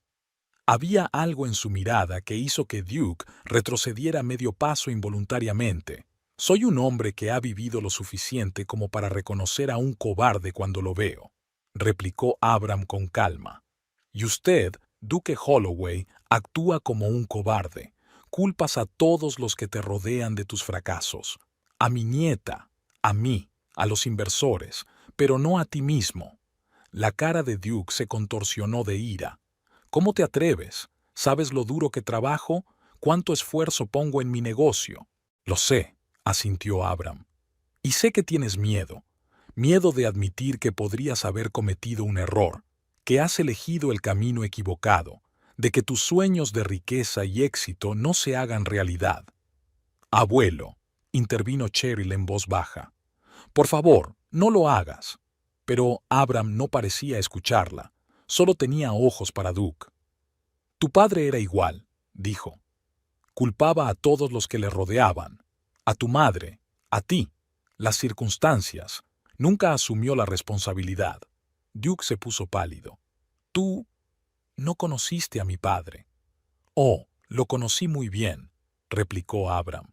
A: Había algo en su mirada que hizo que Duke retrocediera medio paso involuntariamente. Soy un hombre que ha vivido lo suficiente como para reconocer a un cobarde cuando lo veo, replicó Abram con calma. Y usted, Duke Holloway, actúa como un cobarde. Culpas a todos los que te rodean de tus fracasos. A mi nieta, a mí, a los inversores, pero no a ti mismo. La cara de Duke se contorsionó de ira. ¿Cómo te atreves? ¿Sabes lo duro que trabajo? ¿Cuánto esfuerzo pongo en mi negocio? Lo sé, asintió Abram. Y sé que tienes miedo. Miedo de admitir que podrías haber cometido un error, que has elegido el camino equivocado, de que tus sueños de riqueza y éxito no se hagan realidad. Abuelo, intervino Cheryl en voz baja. Por favor, no lo hagas. Pero Abram no parecía escucharla. Solo tenía ojos para Duke. Tu padre era igual, dijo. Culpaba a todos los que le rodeaban. A tu madre, a ti, las circunstancias. Nunca asumió la responsabilidad. Duke se puso pálido. Tú no conociste a mi padre. Oh, lo conocí muy bien, replicó Abram.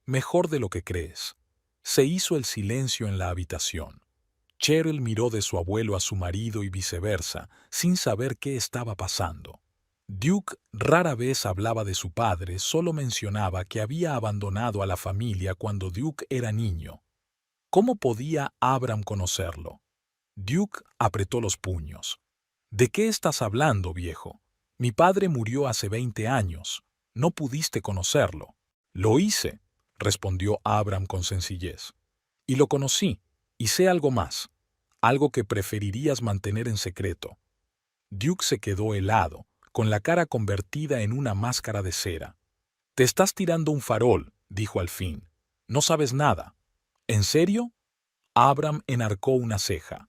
A: Mejor de lo que crees. Se hizo el silencio en la habitación. Cheryl miró de su abuelo a su marido y viceversa, sin saber qué estaba pasando. Duke rara vez hablaba de su padre, solo mencionaba que había abandonado a la familia cuando Duke era niño. ¿Cómo podía Abram conocerlo? Duke apretó los puños. ¿De qué estás hablando, viejo? Mi padre murió hace 20 años. No pudiste conocerlo. Lo hice, respondió Abram con sencillez. Y lo conocí, y sé algo más, algo que preferirías mantener en secreto. Duke se quedó helado, con la cara convertida en una máscara de cera. Te estás tirando un farol, dijo al fin. No sabes nada. ¿En serio? Abram enarcó una ceja.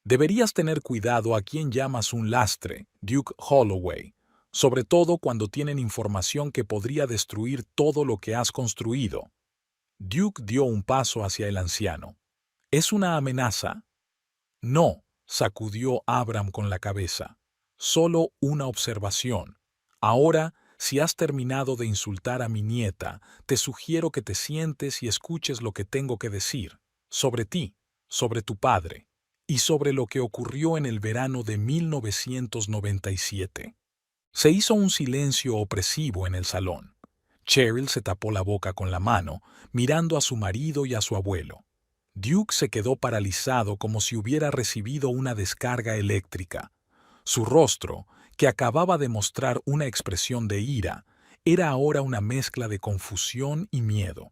A: Deberías tener cuidado a quién llamas un lastre, Duke Holloway, sobre todo cuando tienen información que podría destruir todo lo que has construido. Duke dio un paso hacia el anciano. ¿Es una amenaza? No, sacudió Abram con la cabeza. Solo una observación. Ahora, si has terminado de insultar a mi nieta, te sugiero que te sientes y escuches lo que tengo que decir, sobre ti, sobre tu padre, y sobre lo que ocurrió en el verano de 1997. Se hizo un silencio opresivo en el salón. Cheryl se tapó la boca con la mano, mirando a su marido y a su abuelo. Duke se quedó paralizado como si hubiera recibido una descarga eléctrica. Su rostro, que acababa de mostrar una expresión de ira, era ahora una mezcla de confusión y miedo.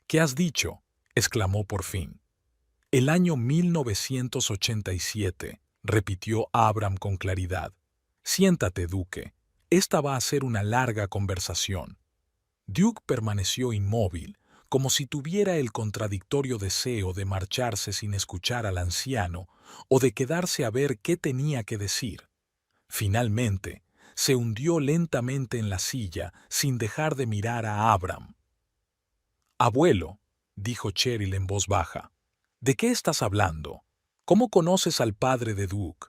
A: ¿Qué has dicho?, exclamó por fin. El año 1987, repitió Abram con claridad. Siéntate, Duque. Esta va a ser una larga conversación. Duke permaneció inmóvil, como si tuviera el contradictorio deseo de marcharse sin escuchar al anciano o de quedarse a ver qué tenía que decir. Finalmente, se hundió lentamente en la silla sin dejar de mirar a Abram. «Abuelo», dijo Cheryl en voz baja, «¿de qué estás hablando? ¿Cómo conoces al padre de Duke?»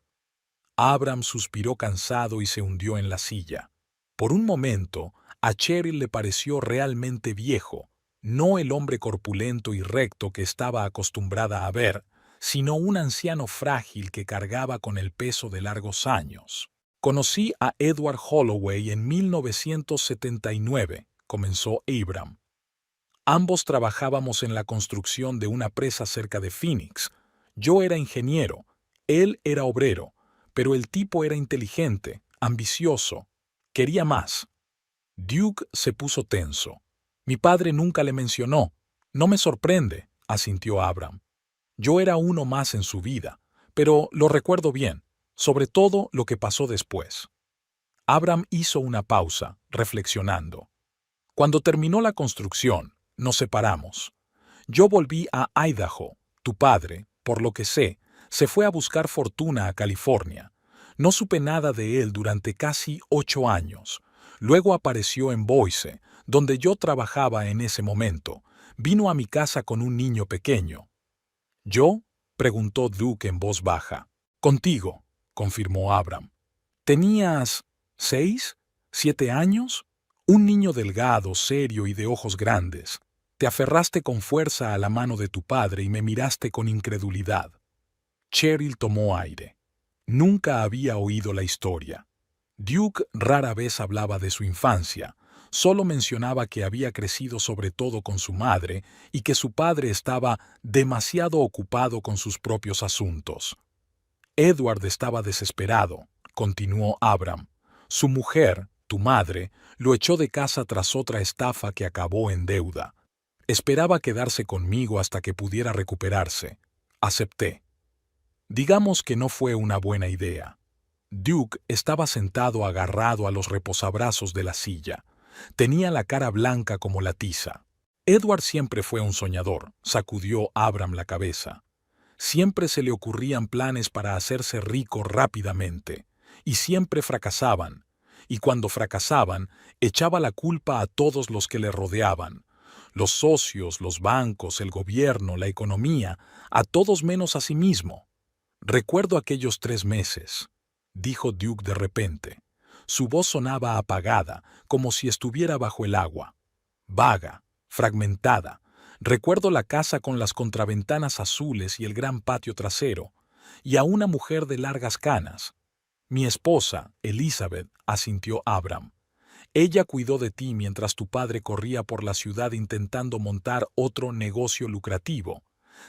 A: Abram suspiró cansado y se hundió en la silla. Por un momento, a Cheryl le pareció realmente viejo, no el hombre corpulento y recto que estaba acostumbrada a ver, sino un anciano frágil que cargaba con el peso de largos años. «Conocí a Edward Holloway en 1979», comenzó Abram. «Ambos trabajábamos en la construcción de una presa cerca de Phoenix. Yo era ingeniero, él era obrero, pero el tipo era inteligente, ambicioso, quería más». Duke se puso tenso. «Mi padre nunca le mencionó. No me sorprende», asintió Abram. «Yo era uno más en su vida, pero lo recuerdo bien, sobre todo lo que pasó después». Abram hizo una pausa, reflexionando. «Cuando terminó la construcción, nos separamos. Yo volví a Idaho. Tu padre, por lo que sé, se fue a buscar fortuna a California. No supe nada de él durante casi 8 años. Luego apareció en Boise, donde yo trabajaba en ese momento. Vino a mi casa con un niño pequeño». «¿Yo?», preguntó Duke en voz baja. «Contigo», confirmó Abram. «¿Tenías 6, 7 años? Un niño delgado, serio y de ojos grandes. Te aferraste con fuerza a la mano de tu padre y me miraste con incredulidad». Cheryl tomó aire. Nunca había oído la historia. Duke rara vez hablaba de su infancia, solo mencionaba que había crecido sobre todo con su madre y que su padre estaba demasiado ocupado con sus propios asuntos. «Edward estaba desesperado», continuó Abram. «Su mujer, tu madre, lo echó de casa tras otra estafa que acabó en deuda. Esperaba quedarse conmigo hasta que pudiera recuperarse. Acepté. Digamos que no fue una buena idea». Duke estaba sentado agarrado a los reposabrazos de la silla. Tenía la cara blanca como la tiza. «Edward siempre fue un soñador», sacudió Abram la cabeza. «Siempre se le ocurrían planes para hacerse rico rápidamente, y siempre fracasaban. Y cuando fracasaban, echaba la culpa a todos los que le rodeaban. Los socios, los bancos, el gobierno, la economía, a todos menos a sí mismo. Recuerdo aquellos 3 meses», dijo Duke de repente. Su voz sonaba apagada, como si estuviera bajo el agua. Vaga, fragmentada. Recuerdo la casa con las contraventanas azules y el gran patio trasero, y a una mujer de largas canas. Mi esposa, Elizabeth, asintió Abram. Ella cuidó de ti mientras tu padre corría por la ciudad intentando montar otro negocio lucrativo.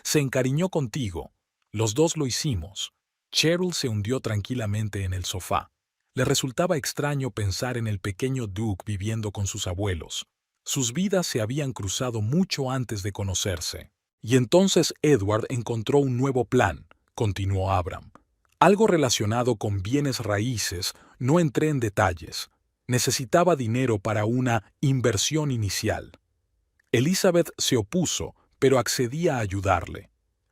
A: Se encariñó contigo. Los dos lo hicimos. Cheryl se hundió tranquilamente en el sofá. Le resultaba extraño pensar en el pequeño Duke viviendo con sus abuelos. Sus vidas se habían cruzado mucho antes de conocerse. Y entonces Edward encontró un nuevo plan, continuó Abram. Algo relacionado con bienes raíces, no entré en detalles. Necesitaba dinero para una inversión inicial. Elizabeth se opuso, pero accedí a ayudarle.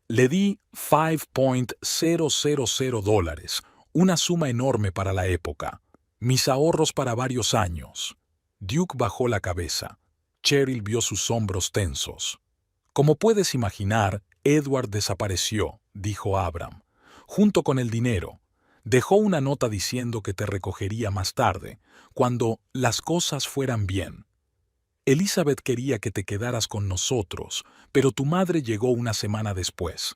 A: Le di $5,000, una suma enorme para la época. Mis ahorros para varios años. Duke bajó la cabeza. Cheryl vio sus hombros tensos. Como puedes imaginar, Edward desapareció, dijo Abram, junto con el dinero. Dejó una nota diciendo que te recogería más tarde, cuando las cosas fueran bien. Elizabeth quería que te quedaras con nosotros, pero tu madre llegó una semana después.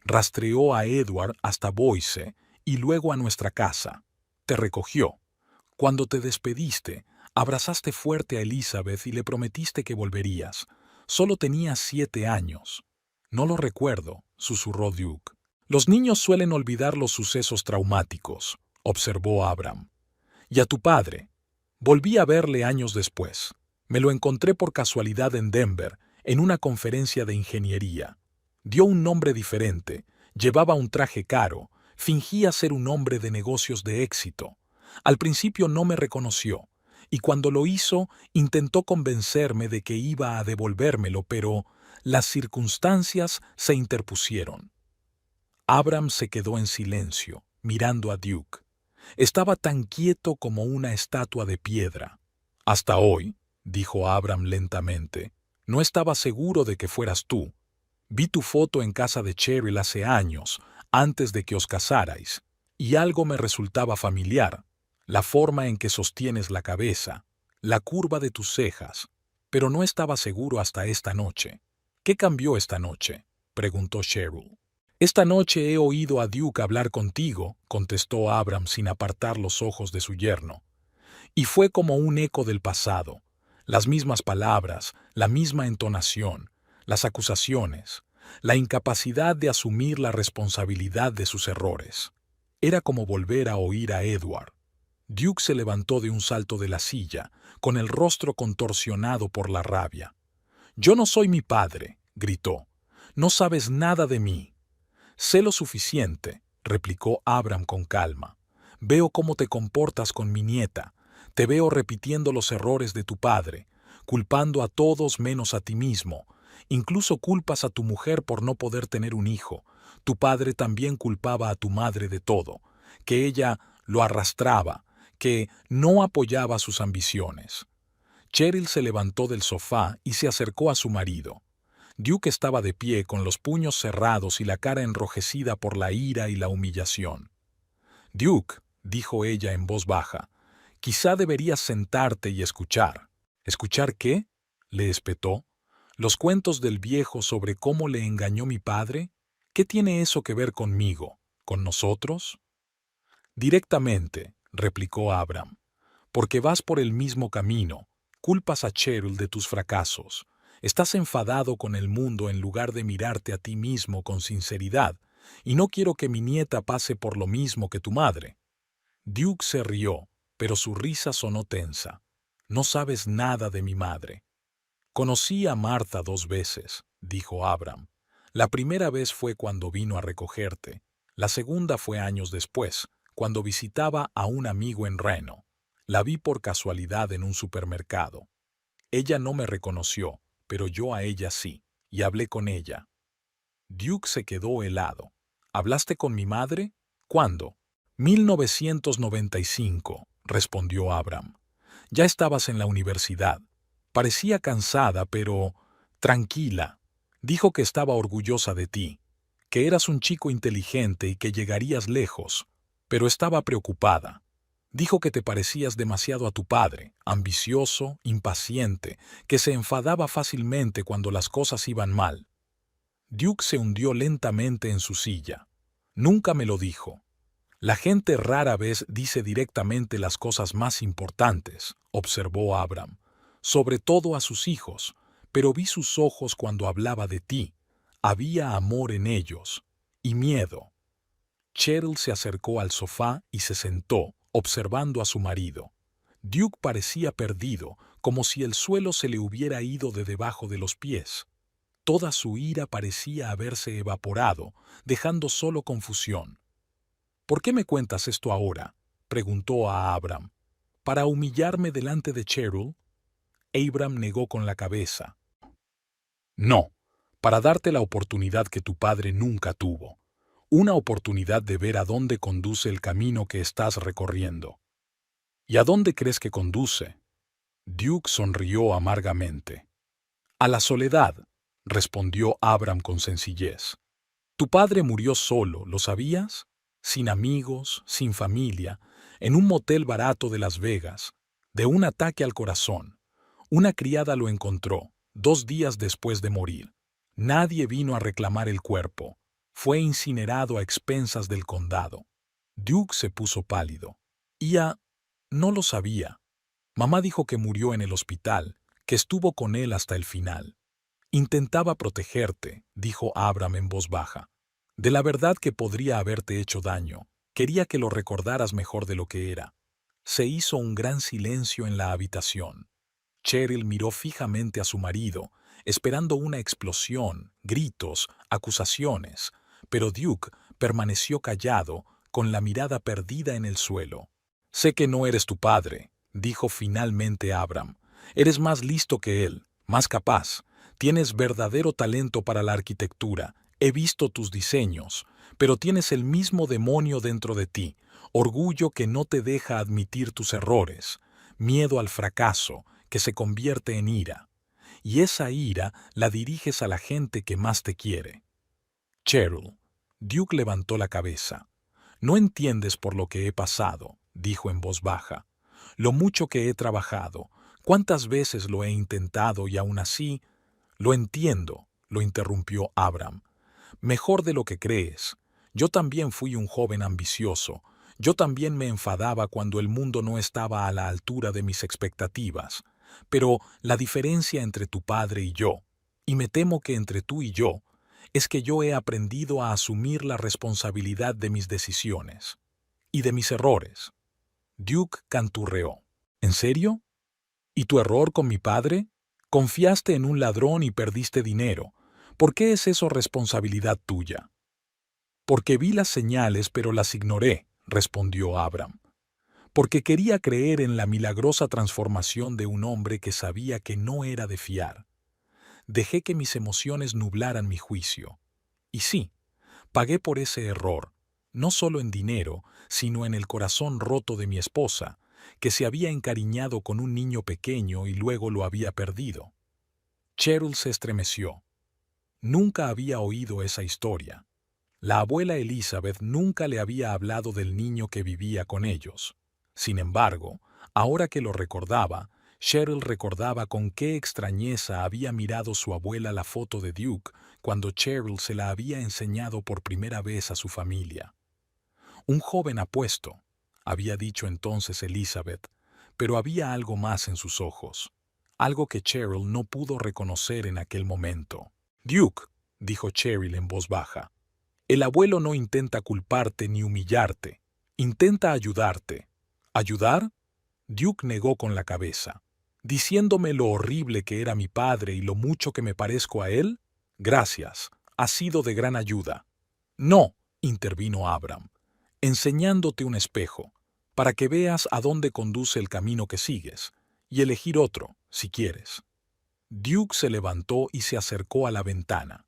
A: Rastreó a Edward hasta Boise y luego a nuestra casa. Te recogió. Cuando te despediste, abrazaste fuerte a Elizabeth y le prometiste que volverías. Solo tenías 7 años. No lo recuerdo, susurró Duke. Los niños suelen olvidar los sucesos traumáticos, observó Abram. Y a tu padre. Volví a verle años después. Me lo encontré por casualidad en Denver, en una conferencia de ingeniería. Dio un nombre diferente, llevaba un traje caro, fingía ser un hombre de negocios de éxito. Al principio no me reconoció, y cuando lo hizo, intentó convencerme de que iba a devolvérmelo, pero las circunstancias se interpusieron. Abram se quedó en silencio, mirando a Duke. Estaba tan quieto como una estatua de piedra. Hasta hoy, dijo Abram lentamente, no estaba seguro de que fueras tú. Vi tu foto en casa de Cheryl hace años, antes de que os casarais, y algo me resultaba familiar, la forma en que sostienes la cabeza, la curva de tus cejas, pero no estaba seguro hasta esta noche. ¿Qué cambió esta noche?, preguntó Cheryl. Esta noche he oído a Duke hablar contigo, contestó Abram sin apartar los ojos de su yerno. Y fue como un eco del pasado. Las mismas palabras, la misma entonación, las acusaciones, la incapacidad de asumir la responsabilidad de sus errores. Era como volver a oír a Edward. Duke se levantó de un salto de la silla, con el rostro contorsionado por la rabia. «Yo no soy mi padre», gritó. «No sabes nada de mí». «Sé lo suficiente», replicó Abram con calma. «Veo cómo te comportas con mi nieta. Te veo repitiendo los errores de tu padre, culpando a todos menos a ti mismo. Incluso culpas a tu mujer por no poder tener un hijo. Tu padre también culpaba a tu madre de todo, que ella lo arrastraba, que no apoyaba sus ambiciones». Cheryl se levantó del sofá y se acercó a su marido. Duke estaba de pie con los puños cerrados y la cara enrojecida por la ira y la humillación. «Duke», dijo ella en voz baja, «quizá deberías sentarte y escuchar». «¿Escuchar qué?», le espetó. «¿Los cuentos del viejo sobre cómo le engañó mi padre? ¿Qué tiene eso que ver conmigo, con nosotros?» «Directamente», replicó Abram, «porque vas por el mismo camino, culpas a Cheryl de tus fracasos. Estás enfadado con el mundo en lugar de mirarte a ti mismo con sinceridad, y no quiero que mi nieta pase por lo mismo que tu madre». Duke se rió, pero su risa sonó tensa. «No sabes nada de mi madre». «Conocí a Martha 2 veces», dijo Abram. «La primera vez fue cuando vino a recogerte. La segunda fue años después, cuando visitaba a un amigo en Reno. La vi por casualidad en un supermercado. Ella no me reconoció, pero yo a ella sí, y hablé con ella». Duke se quedó helado. «¿Hablaste con mi madre? ¿Cuándo?» «1995», respondió Abram. «Ya estabas en la universidad. Parecía cansada, pero tranquila. Dijo que estaba orgullosa de ti, que eras un chico inteligente y que llegarías lejos, pero estaba preocupada. Dijo que te parecías demasiado a tu padre, ambicioso, impaciente, que se enfadaba fácilmente cuando las cosas iban mal. Duke se hundió lentamente en su silla. Nunca me lo dijo. La gente rara vez dice directamente las cosas más importantes, observó Abram, sobre todo a sus hijos, pero vi sus ojos cuando hablaba de ti. Había amor en ellos y miedo. Cheryl se acercó al sofá y se sentó, observando a su marido. Duke parecía perdido, como si el suelo se le hubiera ido de debajo de los pies. Toda su ira parecía haberse evaporado, dejando solo confusión. ¿Por qué me cuentas esto ahora?, preguntó a Abram. ¿Para humillarme delante de Cheryl? Abram negó con la cabeza. No, para darte la oportunidad que tu padre nunca tuvo. Una oportunidad de ver a dónde conduce el camino que estás recorriendo. ¿Y a dónde crees que conduce? Duke sonrió amargamente. A la soledad, respondió Abram con sencillez. Tu padre murió solo, ¿lo sabías? Sin amigos, sin familia, en un motel barato de Las Vegas, de un ataque al corazón. Una criada lo encontró, 2 días después de morir. Nadie vino a reclamar el cuerpo. Fue incinerado a expensas del condado. Duke se puso pálido. No lo sabía. Mamá dijo que murió en el hospital, que estuvo con él hasta el final. Intentaba protegerte, dijo Abram en voz baja. De la verdad que podría haberte hecho daño. Quería que lo recordaras mejor de lo que era. Se hizo un gran silencio en la habitación. Cheryl miró fijamente a su marido, esperando una explosión, gritos, acusaciones, pero Duke permaneció callado, con la mirada perdida en el suelo. Sé que no eres tu padre, dijo finalmente Abram. Eres más listo que él, más capaz. Tienes verdadero talento para la arquitectura. He visto tus diseños, pero tienes el mismo demonio dentro de ti, orgullo que no te deja admitir tus errores, miedo al fracaso, que se convierte en ira. Y esa ira la diriges a la gente que más te quiere. Cheryl. Duke levantó la cabeza. No entiendes por lo que he pasado, dijo en voz baja. Lo mucho que he trabajado, cuántas veces lo he intentado y aún así... Lo entiendo, lo interrumpió Abram. Mejor de lo que crees. Yo también fui un joven ambicioso. Yo también me enfadaba cuando el mundo no estaba a la altura de mis expectativas. Pero la diferencia entre tu padre y yo, y me temo que entre tú y yo, es que yo he aprendido a asumir la responsabilidad de mis decisiones y de mis errores. Duke canturreó. ¿En serio? ¿Y tu error con mi padre? Confiaste en un ladrón y perdiste dinero. ¿Por qué es eso responsabilidad tuya? Porque vi las señales pero las ignoré, respondió Abram. Porque quería creer en la milagrosa transformación de un hombre que sabía que no era de fiar. Dejé que mis emociones nublaran mi juicio. Y sí, pagué por ese error, no solo en dinero, sino en el corazón roto de mi esposa, que se había encariñado con un niño pequeño y luego lo había perdido. Cheryl se estremeció. Nunca había oído esa historia. La abuela Elizabeth nunca le había hablado del niño que vivía con ellos. Sin embargo, ahora que lo recordaba, Cheryl recordaba con qué extrañeza había mirado su abuela la foto de Duke cuando Cheryl se la había enseñado por primera vez a su familia. Un joven apuesto, había dicho entonces Elizabeth, pero había algo más en sus ojos, algo que Cheryl no pudo reconocer en aquel momento. Duke, dijo Cheryl en voz baja, el abuelo no intenta culparte ni humillarte, intenta ayudarte. ¿Ayudar? Duke negó con la cabeza. ¿Diciéndome lo horrible que era mi padre y lo mucho que me parezco a él? Gracias, ha sido de gran ayuda. No, intervino Abram, enseñándote un espejo, para que veas a dónde conduce el camino que sigues, y elegir otro, si quieres. Duke se levantó y se acercó a la ventana.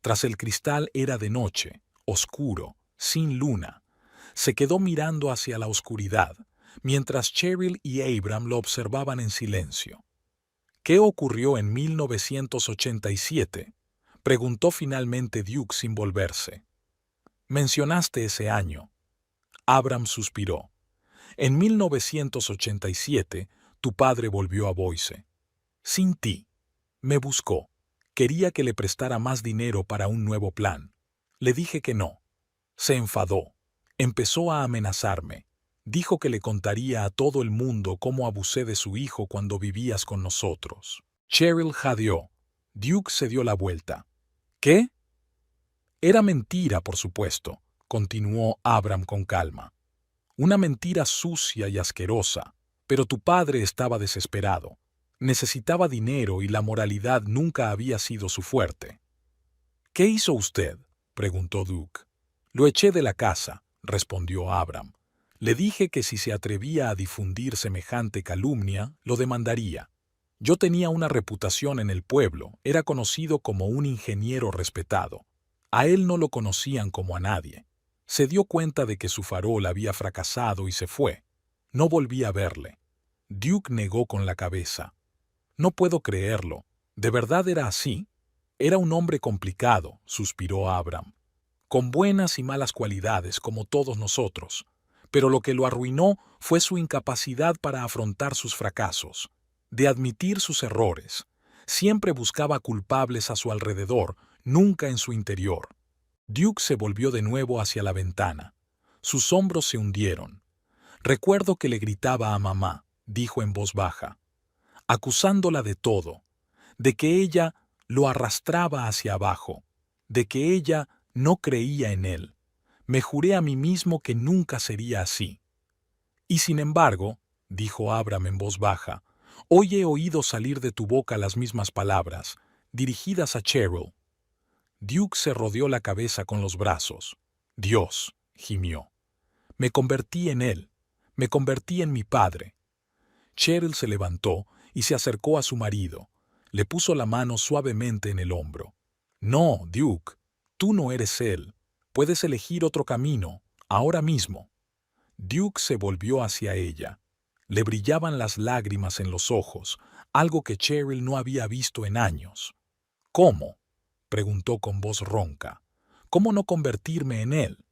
A: Tras el cristal era de noche, oscuro, sin luna. Se quedó mirando hacia la oscuridad, mientras Cheryl y Abram lo observaban en silencio. ¿Qué ocurrió en 1987? Preguntó finalmente Duke sin volverse. Mencionaste ese año. Abram suspiró. En 1987, tu padre volvió a Boise. Sin ti. Me buscó. Quería que le prestara más dinero para un nuevo plan. Le dije que no. Se enfadó. Empezó a amenazarme. Dijo que le contaría a todo el mundo cómo abusé de su hijo cuando vivías con nosotros. Cheryl jadeó. Duke se dio la vuelta. ¿Qué? Era mentira, por supuesto, continuó Abram con calma. Una mentira sucia y asquerosa, pero tu padre estaba desesperado. Necesitaba dinero y la moralidad nunca había sido su fuerte. ¿Qué hizo usted?, preguntó Duke. Lo eché de la casa, respondió Abram. Le dije que si se atrevía a difundir semejante calumnia, lo demandaría. Yo tenía una reputación en el pueblo, era conocido como un ingeniero respetado. A él no lo conocían como a nadie. Se dio cuenta de que su farol había fracasado y se fue. No volví a verle. Duke negó con la cabeza. No puedo creerlo. ¿De verdad era así? Era un hombre complicado, suspiró Abram, con buenas y malas cualidades como todos nosotros. Pero lo que lo arruinó fue su incapacidad para afrontar sus fracasos, de admitir sus errores. Siempre buscaba culpables a su alrededor, nunca en su interior. Duke se volvió de nuevo hacia la ventana. Sus hombros se hundieron. Recuerdo que le gritaba a mamá, dijo en voz baja, acusándola de todo, de que ella lo arrastraba hacia abajo, de que ella no creía en él. Me juré a mí mismo que nunca sería así. Y sin embargo, dijo Abram en voz baja, hoy he oído salir de tu boca las mismas palabras, dirigidas a Cheryl. Duke se rodeó la cabeza con los brazos. Dios, gimió. Me convertí en él. Me convertí en mi padre. Cheryl se levantó y se acercó a su marido. Le puso la mano suavemente en el hombro. No, Duke, tú no eres él. Puedes elegir otro camino, ahora mismo. Duke se volvió hacia ella. Le brillaban las lágrimas en los ojos, algo que Cheryl no había visto en años. ¿Cómo?, preguntó con voz ronca. ¿Cómo no convertirme en él?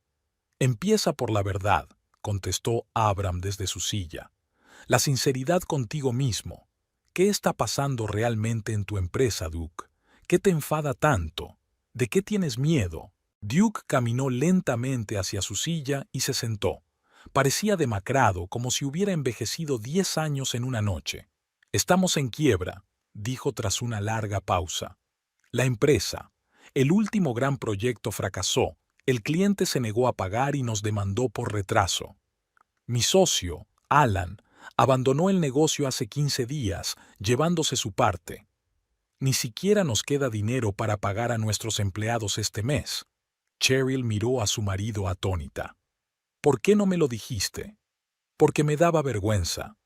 A: Empieza por la verdad, contestó Abram desde su silla. La sinceridad contigo mismo. ¿Qué está pasando realmente en tu empresa, Duke? ¿Qué te enfada tanto? ¿De qué tienes miedo? Duke caminó lentamente hacia su silla y se sentó. Parecía demacrado, como si hubiera envejecido 10 años en una noche. Estamos en quiebra, dijo tras una larga pausa. La empresa, el último gran proyecto fracasó. El cliente se negó a pagar y nos demandó por retraso. Mi socio, Alan, abandonó el negocio hace 15 días, llevándose su parte. Ni siquiera nos queda dinero para pagar a nuestros empleados este mes. Cheryl miró a su marido atónita. ¿Por qué no me lo dijiste? Porque me daba vergüenza.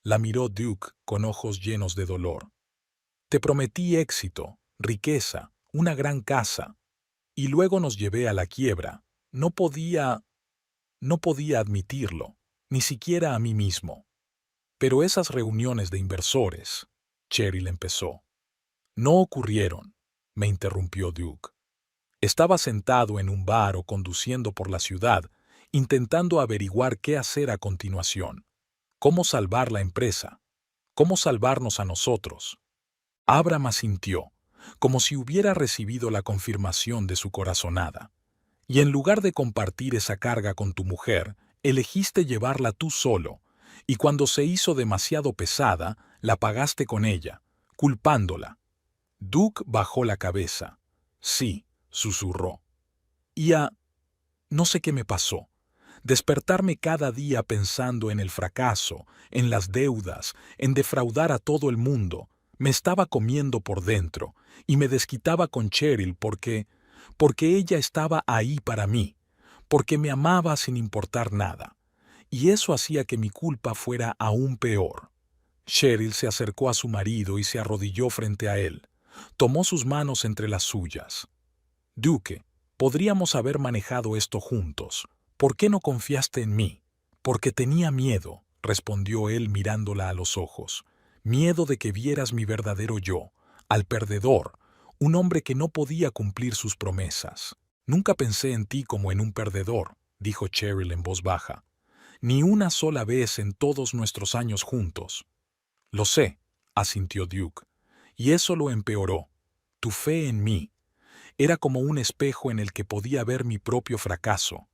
A: La miró Duke con ojos llenos de dolor. Te prometí éxito, riqueza, una gran casa. Y luego nos llevé a la quiebra. No podía admitirlo, ni siquiera a mí mismo. Pero esas reuniones de inversores, Cheryl empezó. No ocurrieron, me interrumpió Duke. Estaba sentado en un bar o conduciendo por la ciudad, intentando averiguar qué hacer a continuación. Cómo salvar la empresa. Cómo salvarnos a nosotros. Abram asintió, como si hubiera recibido la confirmación de su corazonada. Y en lugar de compartir esa carga con tu mujer, elegiste llevarla tú solo, y cuando se hizo demasiado pesada, la pagaste con ella, culpándola. Duke bajó la cabeza. Sí, susurró. No sé qué me pasó. Despertarme cada día pensando en el fracaso, en las deudas, en defraudar a todo el mundo, me estaba comiendo por dentro, y me desquitaba con Cheryl porque ella estaba ahí para mí, porque me amaba sin importar nada. Y eso hacía que mi culpa fuera aún peor. Cheryl se acercó a su marido y se arrodilló frente a él. Tomó sus manos entre las suyas. Duke, podríamos haber manejado esto juntos. ¿Por qué no confiaste en mí? Porque tenía miedo, respondió él mirándola a los ojos. Miedo de que vieras mi verdadero yo, al perdedor, un hombre que no podía cumplir sus promesas. Nunca pensé en ti como en un perdedor, dijo Cheryl en voz baja. Ni una sola vez en todos nuestros años juntos. Lo sé, asintió Duke, y eso lo empeoró. Tu fe en mí era como un espejo en el que podía ver mi propio fracaso.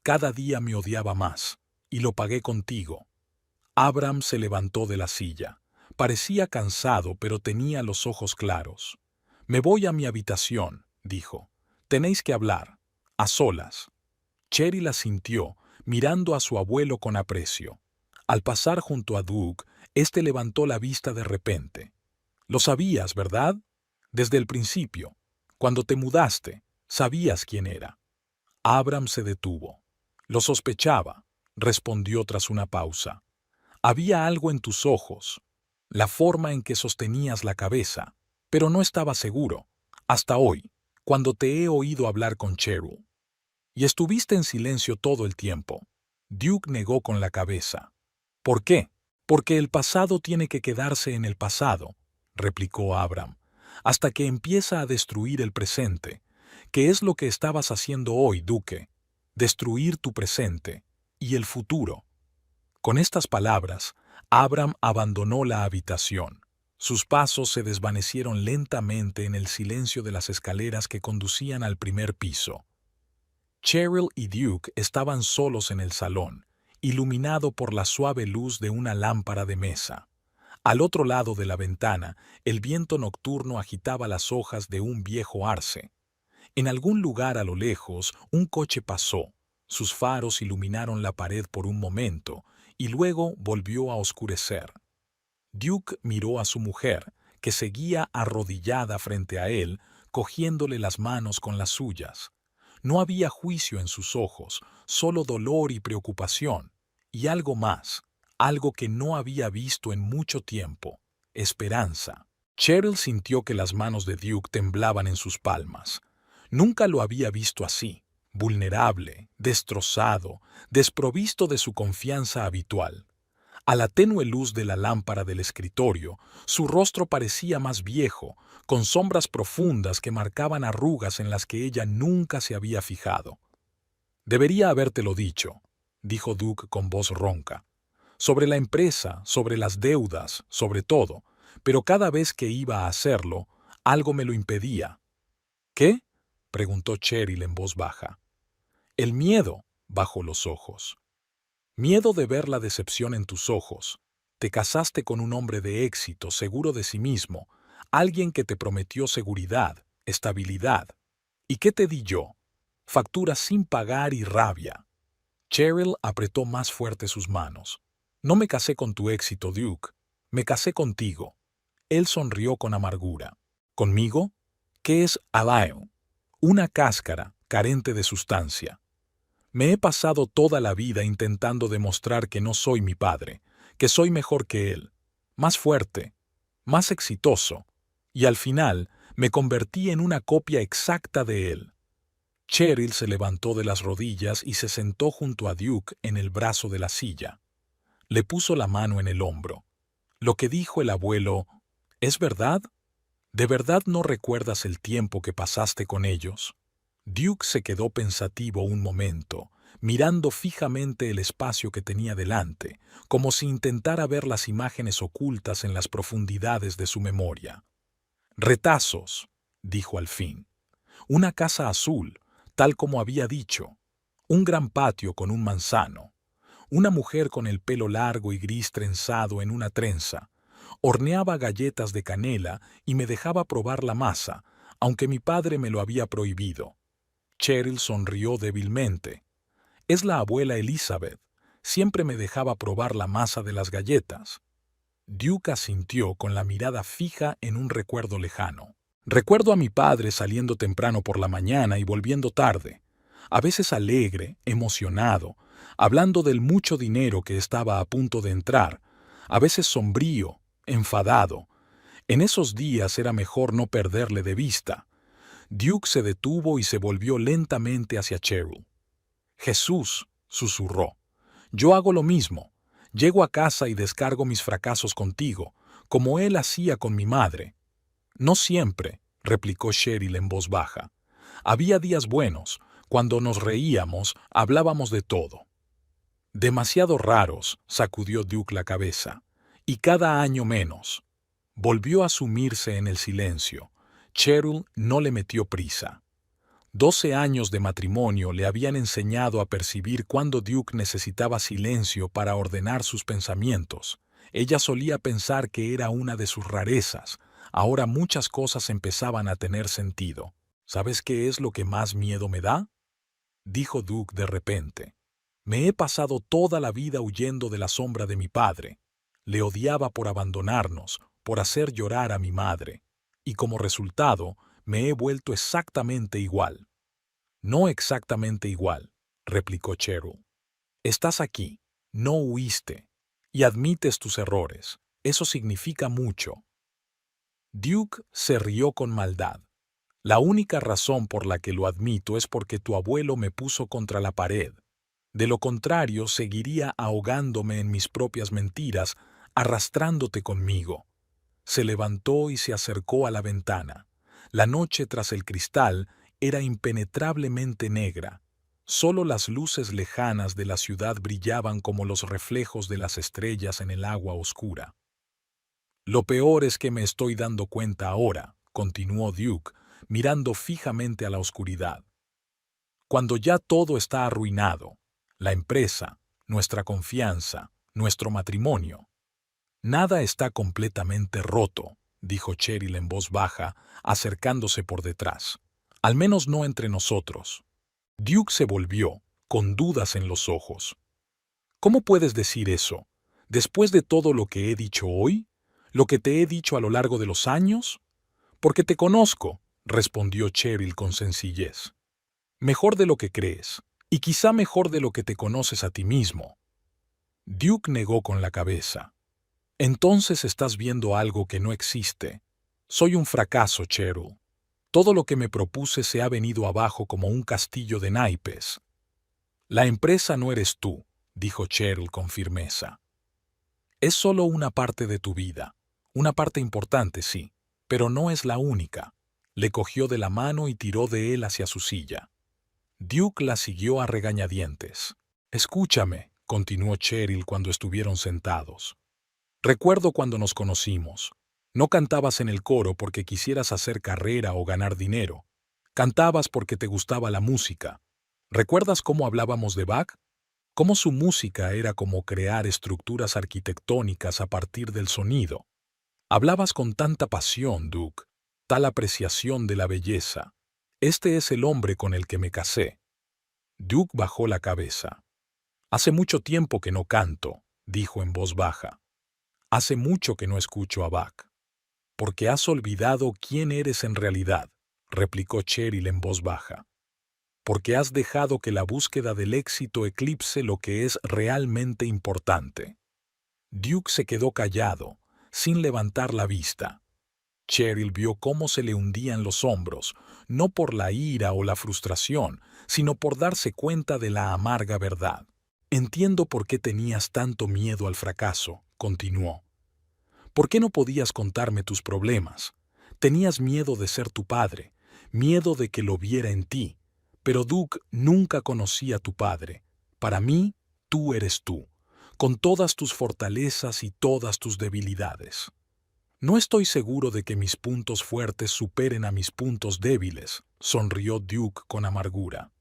A: Cada día me odiaba más, y lo pagué contigo. Abram se levantó de la silla. Parecía cansado, pero tenía los ojos claros. Me voy a mi habitación, dijo. Tenéis que hablar, a solas. Cheryl asintió, mirando a su abuelo con aprecio. Al pasar junto a Duke, éste levantó la vista de repente. Lo sabías, ¿verdad? Desde el principio. Cuando te mudaste, sabías quién era. Abram se detuvo. Lo sospechaba, respondió tras una pausa. Había algo en tus ojos, la forma en que sostenías la cabeza, pero no estaba seguro, hasta hoy, cuando te he oído hablar con Cheryl. Y estuviste en silencio todo el tiempo. Duke negó con la cabeza. ¿Por qué? Porque el pasado tiene que quedarse en el pasado, replicó Abram, hasta que empieza a destruir el presente. ¿Qué es lo que estabas haciendo hoy, Duque? Destruir tu presente y el futuro. Con estas palabras, Abram abandonó la habitación. Sus pasos se desvanecieron lentamente en el silencio de las escaleras que conducían al primer piso. Cheryl y Duke estaban solos en el salón, iluminado por la suave luz de una lámpara de mesa. Al otro lado de la ventana, el viento nocturno agitaba las hojas de un viejo arce. En algún lugar a lo lejos, un coche pasó. Sus faros iluminaron la pared por un momento, y luego volvió a oscurecer. Duke miró a su mujer, que seguía arrodillada frente a él, cogiéndole las manos con las suyas. No había juicio en sus ojos, solo dolor y preocupación, y algo más, algo que no había visto en mucho tiempo, esperanza. Cheryl sintió que las manos de Duke temblaban en sus palmas. Nunca lo había visto así, vulnerable, destrozado, desprovisto de su confianza habitual. A la tenue luz de la lámpara del escritorio, su rostro parecía más viejo, con sombras profundas que marcaban arrugas en las que ella nunca se había fijado. «Debería habértelo dicho», dijo Duke con voz ronca. «Sobre la empresa, sobre las deudas, sobre todo, pero cada vez que iba a hacerlo, algo me lo impedía». «¿Qué?», preguntó Cheryl en voz baja. «El miedo», bajó los ojos. «Miedo de ver la decepción en tus ojos. Te casaste con un hombre de éxito, seguro de sí mismo, alguien que te prometió seguridad, estabilidad. ¿Y qué te di yo? Facturas sin pagar y rabia». Cheryl apretó más fuerte sus manos. «No me casé con tu éxito, Duke. Me casé contigo». Él sonrió con amargura. «¿Conmigo? ¿Qué es Alain? Una cáscara, carente de sustancia. Me he pasado toda la vida intentando demostrar que no soy mi padre, que soy mejor que él, más fuerte, más exitoso, y al final me convertí en una copia exacta de él». Cheryl se levantó de las rodillas y se sentó junto a Duke en el brazo de la silla. Le puso la mano en el hombro. Lo que dijo el abuelo, ¿es verdad? ¿De verdad no recuerdas el tiempo que pasaste con ellos? Duke se quedó pensativo un momento, mirando fijamente el espacio que tenía delante, como si intentara ver las imágenes ocultas en las profundidades de su memoria. «Retazos», dijo al fin. «Una casa azul, tal como había dicho. Un gran patio con un manzano. Una mujer con el pelo largo y gris trenzado en una trenza. Horneaba galletas de canela y me dejaba probar la masa, aunque mi padre me lo había prohibido». Cheryl sonrió débilmente. «Es la abuela Elizabeth. Siempre me dejaba probar la masa de las galletas». Duke asintió con la mirada fija en un recuerdo lejano. «Recuerdo a mi padre saliendo temprano por la mañana y volviendo tarde, a veces alegre, emocionado, hablando del mucho dinero que estaba a punto de entrar, a veces sombrío, enfadado. En esos días era mejor no perderle de vista». Duke se detuvo y se volvió lentamente hacia Cheryl. «Jesús», susurró, «yo hago lo mismo. Llego a casa y descargo mis fracasos contigo, como él hacía con mi madre». «No siempre», replicó Cheryl en voz baja. «Había días buenos. Cuando nos reíamos, hablábamos de todo». Demasiado raros, sacudió Duke la cabeza. Y cada año menos. Volvió a sumirse en el silencio. Cheryl no le metió prisa. 12 años de matrimonio le habían enseñado a percibir cuándo Duke necesitaba silencio para ordenar sus pensamientos. Ella solía pensar que era una de sus rarezas. Ahora muchas cosas empezaban a tener sentido. ¿Sabes qué es lo que más miedo me da?, dijo Duke de repente. Me he pasado toda la vida huyendo de la sombra de mi padre. Le odiaba por abandonarnos, por hacer llorar a mi madre. Y como resultado, me he vuelto exactamente igual. No exactamente igual, replicó Cheryl. Estás aquí, no huiste, y admites tus errores. Eso significa mucho. Duke se rió con maldad. La única razón por la que lo admito es porque tu abuelo me puso contra la pared. De lo contrario, seguiría ahogándome en mis propias mentiras, arrastrándote conmigo. Se levantó y se acercó a la ventana. La noche tras el cristal era impenetrablemente negra. Solo las luces lejanas de la ciudad brillaban como los reflejos de las estrellas en el agua oscura. Lo peor es que me estoy dando cuenta ahora, continuó Duke, mirando fijamente a la oscuridad. Cuando ya todo está arruinado, la empresa, nuestra confianza, nuestro matrimonio. Nada está completamente roto, dijo Cheryl en voz baja, acercándose por detrás. Al menos no entre nosotros. Duke se volvió, con dudas en los ojos. ¿Cómo puedes decir eso? ¿Después de todo lo que he dicho hoy? ¿Lo que te he dicho a lo largo de los años? Porque te conozco, respondió Cheryl con sencillez. Mejor de lo que crees, y quizá mejor de lo que te conoces a ti mismo. Duke negó con la cabeza. Entonces estás viendo algo que no existe. Soy un fracaso, Cheryl. Todo lo que me propuse se ha venido abajo como un castillo de naipes. La empresa no eres tú, dijo Cheryl con firmeza. Es solo una parte de tu vida. Una parte importante, sí, pero no es la única. Le cogió de la mano y tiró de él hacia su silla. Duke la siguió a regañadientes. Escúchame, continuó Cheryl cuando estuvieron sentados. Recuerdo cuando nos conocimos. No cantabas en el coro porque quisieras hacer carrera o ganar dinero. Cantabas porque te gustaba la música. ¿Recuerdas cómo hablábamos de Bach? Cómo su música era como crear estructuras arquitectónicas a partir del sonido. Hablabas con tanta pasión, Duke, tal apreciación de la belleza. Este es el hombre con el que me casé. Duke bajó la cabeza. Hace mucho tiempo que no canto, dijo en voz baja. Hace mucho que no escucho a Bach. Porque has olvidado quién eres en realidad, replicó Cheryl en voz baja. Porque has dejado que la búsqueda del éxito eclipse lo que es realmente importante. Duke se quedó callado, sin levantar la vista. Cheryl vio cómo se le hundían los hombros, no por la ira o la frustración, sino por darse cuenta de la amarga verdad. Entiendo por qué tenías tanto miedo al fracaso, continuó. ¿Por qué no podías contarme tus problemas? Tenías miedo de ser tu padre, miedo de que lo viera en ti. Pero Duke nunca conocí a tu padre. Para mí, tú eres tú, con todas tus fortalezas y todas tus debilidades. No estoy seguro de que mis puntos fuertes superen a mis puntos débiles, sonrió Duke con amargura.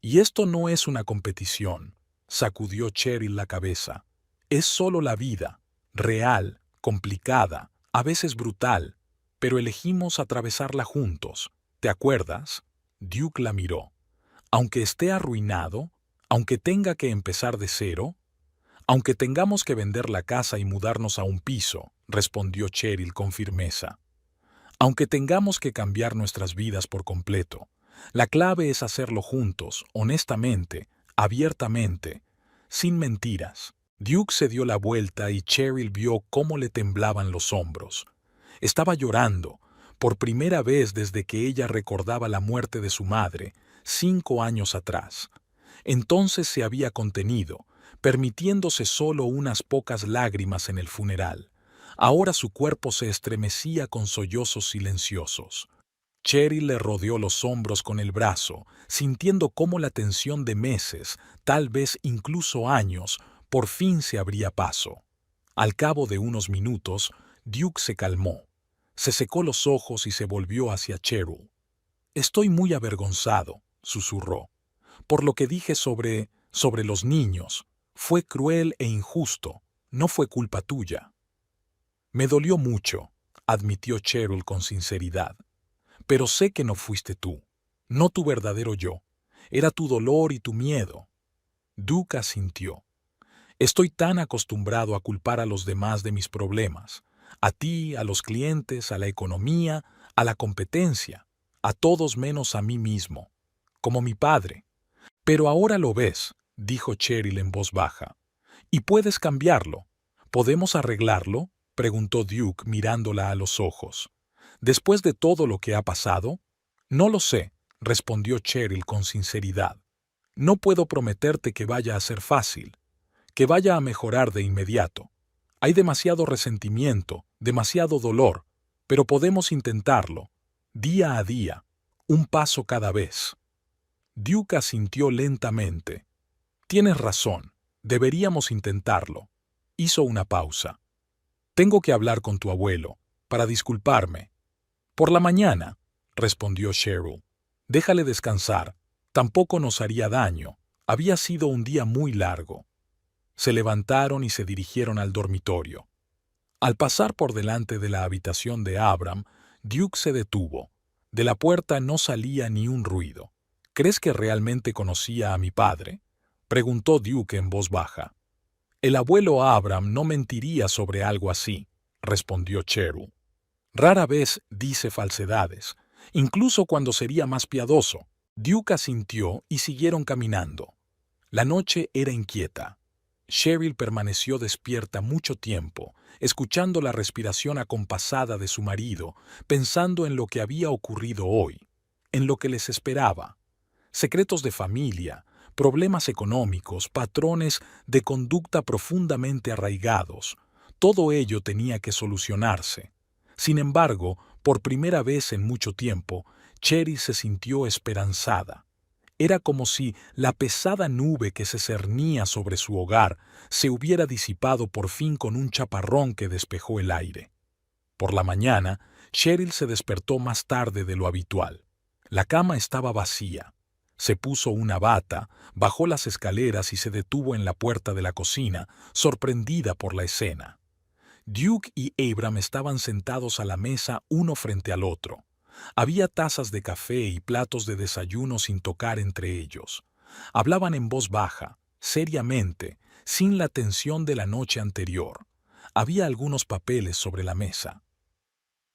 A: Y esto no es una competición, sacudió Cheryl la cabeza. Es solo la vida, real, complicada, a veces brutal, pero elegimos atravesarla juntos. ¿Te acuerdas? Duke la miró. Aunque esté arruinado, aunque tenga que empezar de cero, aunque tengamos que vender la casa y mudarnos a un piso, respondió Cheryl con firmeza. Aunque tengamos que cambiar nuestras vidas por completo, la clave es hacerlo juntos, honestamente, abiertamente, sin mentiras. Duke se dio la vuelta y Cheryl vio cómo le temblaban los hombros. Estaba llorando, por primera vez desde que ella recordaba la muerte de su madre, 5 años atrás. Entonces se había contenido, permitiéndose solo unas pocas lágrimas en el funeral. Ahora su cuerpo se estremecía con sollozos silenciosos. Cheryl le rodeó los hombros con el brazo, sintiendo cómo la tensión de meses, tal vez incluso años, por fin se abría paso. Al cabo de unos minutos, Duke se calmó, se secó los ojos y se volvió hacia Cheryl. «Estoy muy avergonzado», susurró, «por lo que dije sobre los niños. Fue cruel e injusto, no fue culpa tuya». «Me dolió mucho», admitió Cheryl con sinceridad. «Pero sé que no fuiste tú, no tu verdadero yo. Era tu dolor y tu miedo». Duke asintió. «Estoy tan acostumbrado a culpar a los demás de mis problemas, a ti, a los clientes, a la economía, a la competencia, a todos menos a mí mismo, como mi padre. Pero ahora lo ves», dijo Cheryl en voz baja, «y puedes cambiarlo. ¿Podemos arreglarlo?», preguntó Duke mirándola a los ojos. «Después de todo lo que ha pasado?» «No lo sé», respondió Cheryl con sinceridad. «No puedo prometerte que vaya a ser fácil, que vaya a mejorar de inmediato. Hay demasiado resentimiento, demasiado dolor, pero podemos intentarlo, día a día, un paso cada vez». Duke asintió lentamente. «Tienes razón, deberíamos intentarlo». Hizo una pausa. «Tengo que hablar con tu abuelo, para disculparme». «Por la mañana», respondió Cheryl. «Déjale descansar, tampoco nos haría daño. Había sido un día muy largo». Se levantaron y se dirigieron al dormitorio. Al pasar por delante de la habitación de Abram, Duke se detuvo. De la puerta no salía ni un ruido. «¿Crees que realmente conocía a mi padre?», preguntó Duke en voz baja. «El abuelo Abram no mentiría sobre algo así», respondió Cheryl. «Rara vez dice falsedades, incluso cuando sería más piadoso». Duke asintió y siguieron caminando. La noche era inquieta. Cheryl permaneció despierta mucho tiempo, escuchando la respiración acompasada de su marido, pensando en lo que había ocurrido hoy, en lo que les esperaba. Secretos de familia, problemas económicos, patrones de conducta profundamente arraigados. Todo ello tenía que solucionarse. Sin embargo, por primera vez en mucho tiempo, Cheryl se sintió esperanzada. Era como si la pesada nube que se cernía sobre su hogar se hubiera disipado por fin con un chaparrón que despejó el aire. Por la mañana, Cheryl se despertó más tarde de lo habitual. La cama estaba vacía. Se puso una bata, bajó las escaleras y se detuvo en la puerta de la cocina, sorprendida por la escena. Duke y Abram estaban sentados a la mesa uno frente al otro. Había tazas de café y platos de desayuno sin tocar entre ellos. Hablaban en voz baja, seriamente, sin la tensión de la noche anterior. Había algunos papeles sobre la mesa.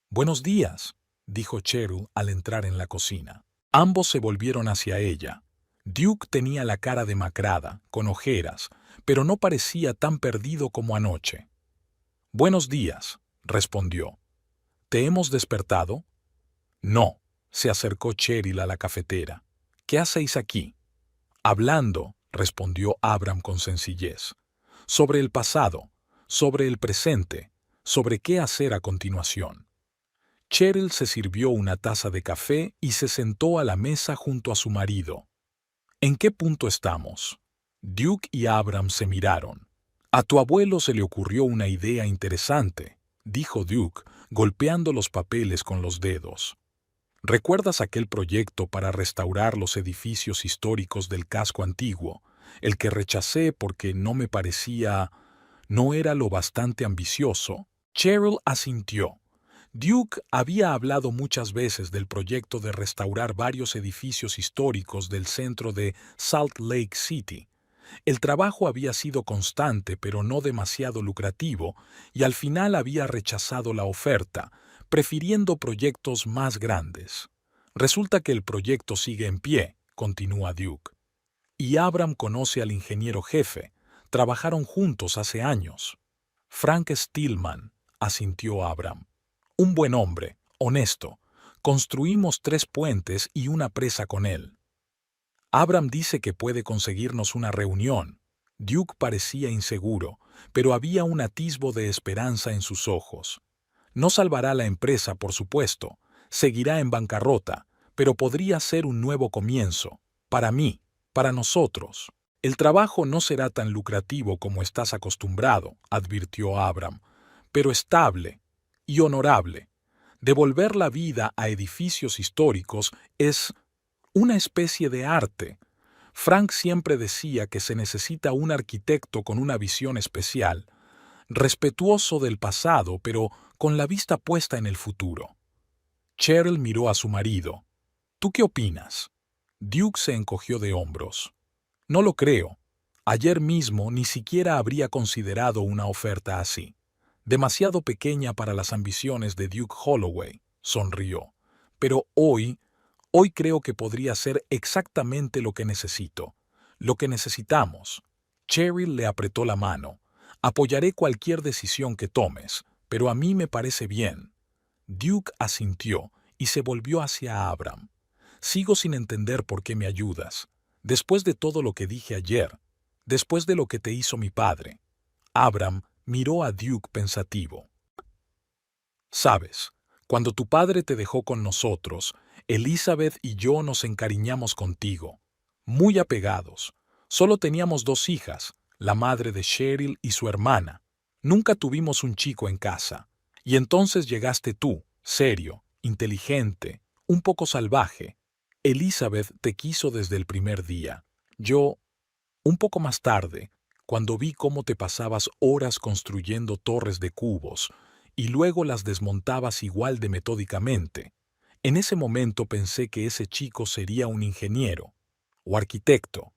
A: «Buenos días», dijo Cheryl al entrar en la cocina. Ambos se volvieron hacia ella. Duke tenía la cara demacrada, con ojeras, pero no parecía tan perdido como anoche. «Buenos días», respondió. «¿Te hemos despertado?» «No», se acercó Cheryl a la cafetera. «¿Qué hacéis aquí?» «Hablando», respondió Abram con sencillez. «Sobre el pasado, sobre el presente, sobre qué hacer a continuación». Cheryl se sirvió una taza de café y se sentó a la mesa junto a su marido. «¿En qué punto estamos?» Duke y Abram se miraron. «A tu abuelo se le ocurrió una idea interesante», dijo Duke, golpeando los papeles con los dedos. «¿Recuerdas aquel proyecto para restaurar los edificios históricos del casco antiguo, el que rechacé porque no era lo bastante ambicioso?» Cheryl asintió. Duke había hablado muchas veces del proyecto de restaurar varios edificios históricos del centro de Salt Lake City. El trabajo había sido constante pero no demasiado lucrativo y al final había rechazado la oferta, prefiriendo proyectos más grandes. «Resulta que el proyecto sigue en pie», continúa Duke. «Y Abram conoce al ingeniero jefe. Trabajaron juntos hace años». «Frank Stillman», asintió Abram. «Un buen hombre, honesto. Construimos 3 puentes y una presa con él». «Abram dice que puede conseguirnos una reunión». Duke parecía inseguro, pero había un atisbo de esperanza en sus ojos. «No salvará la empresa, por supuesto. Seguirá en bancarrota, pero podría ser un nuevo comienzo. Para mí, para nosotros. El trabajo no será tan lucrativo como estás acostumbrado, advirtió Abram, pero estable y honorable. Devolver la vida a edificios históricos es una especie de arte. Frank siempre decía que se necesita un arquitecto con una visión especial, respetuoso del pasado, pero con la vista puesta en el futuro. Cheryl miró a su marido. ¿Tú qué opinas? Duke se encogió de hombros. No lo creo. Ayer mismo ni siquiera habría considerado una oferta así. Demasiado pequeña para las ambiciones de Duke Holloway, sonrió. Pero hoy creo que podría ser exactamente lo que necesito. Lo que necesitamos. Cheryl le apretó la mano. Apoyaré cualquier decisión que tomes, pero a mí me parece bien. Duke asintió y se volvió hacia Abram. Sigo sin entender por qué me ayudas. Después de todo lo que dije ayer, después de lo que te hizo mi padre. Abram miró a Duke pensativo. Sabes, cuando tu padre te dejó con nosotros, Elizabeth y yo nos encariñamos contigo. Muy apegados. Solo teníamos 2 hijas, la madre de Cheryl y su hermana. Nunca tuvimos un chico en casa. Y entonces llegaste tú, serio, inteligente, un poco salvaje. Elizabeth te quiso desde el primer día. Yo, un poco más tarde, cuando vi cómo te pasabas horas construyendo torres de cubos y luego las desmontabas igual de metódicamente, en ese momento pensé que ese chico sería un ingeniero o arquitecto.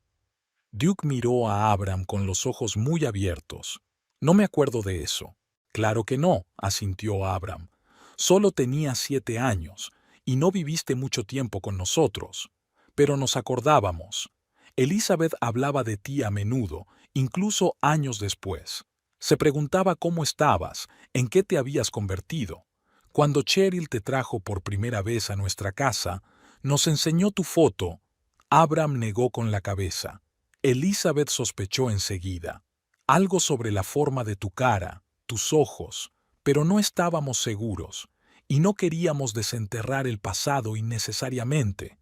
A: Duke miró a Abram con los ojos muy abiertos. No me acuerdo de eso. Claro que no, asintió Abram. Solo tenía 7 años y no viviste mucho tiempo con nosotros. Pero nos acordábamos. Elizabeth hablaba de ti a menudo, incluso años después. Se preguntaba cómo estabas, en qué te habías convertido. Cuando Cheryl te trajo por primera vez a nuestra casa, nos enseñó tu foto. Abram negó con la cabeza. Elizabeth sospechó enseguida. Algo sobre la forma de tu cara, tus ojos, pero no estábamos seguros, y no queríamos desenterrar el pasado innecesariamente.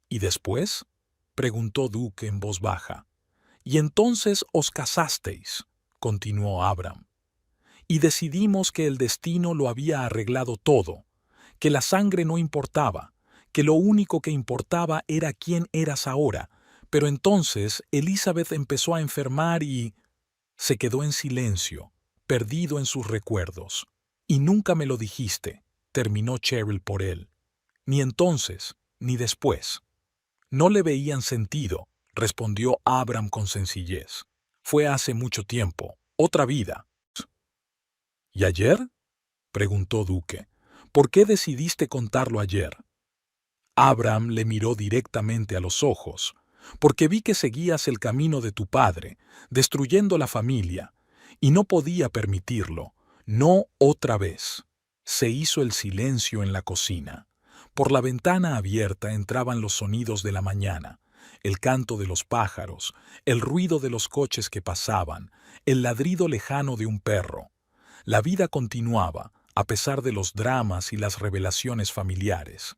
A: ¿Y después? Preguntó Duke en voz baja. Y entonces os casasteis, continuó Abram. Y decidimos que el destino lo había arreglado todo, que la sangre no importaba, que lo único que importaba era quién eras ahora. Pero entonces Elizabeth empezó a enfermar y se quedó en silencio, perdido en sus recuerdos. Y nunca me lo dijiste, terminó Cheryl por él. Ni entonces, ni después. No le veían sentido, respondió Abram con sencillez. Fue hace mucho tiempo, otra vida. ¿Y ayer? Preguntó Duque. ¿Por qué decidiste contarlo ayer? Abram le miró directamente a los ojos. Porque vi que seguías el camino de tu padre, destruyendo la familia, y no podía permitirlo. No otra vez. Se hizo el silencio en la cocina. Por la ventana abierta entraban los sonidos de la mañana, el canto de los pájaros, el ruido de los coches que pasaban, el ladrido lejano de un perro. La vida continuaba, a pesar de los dramas y las revelaciones familiares.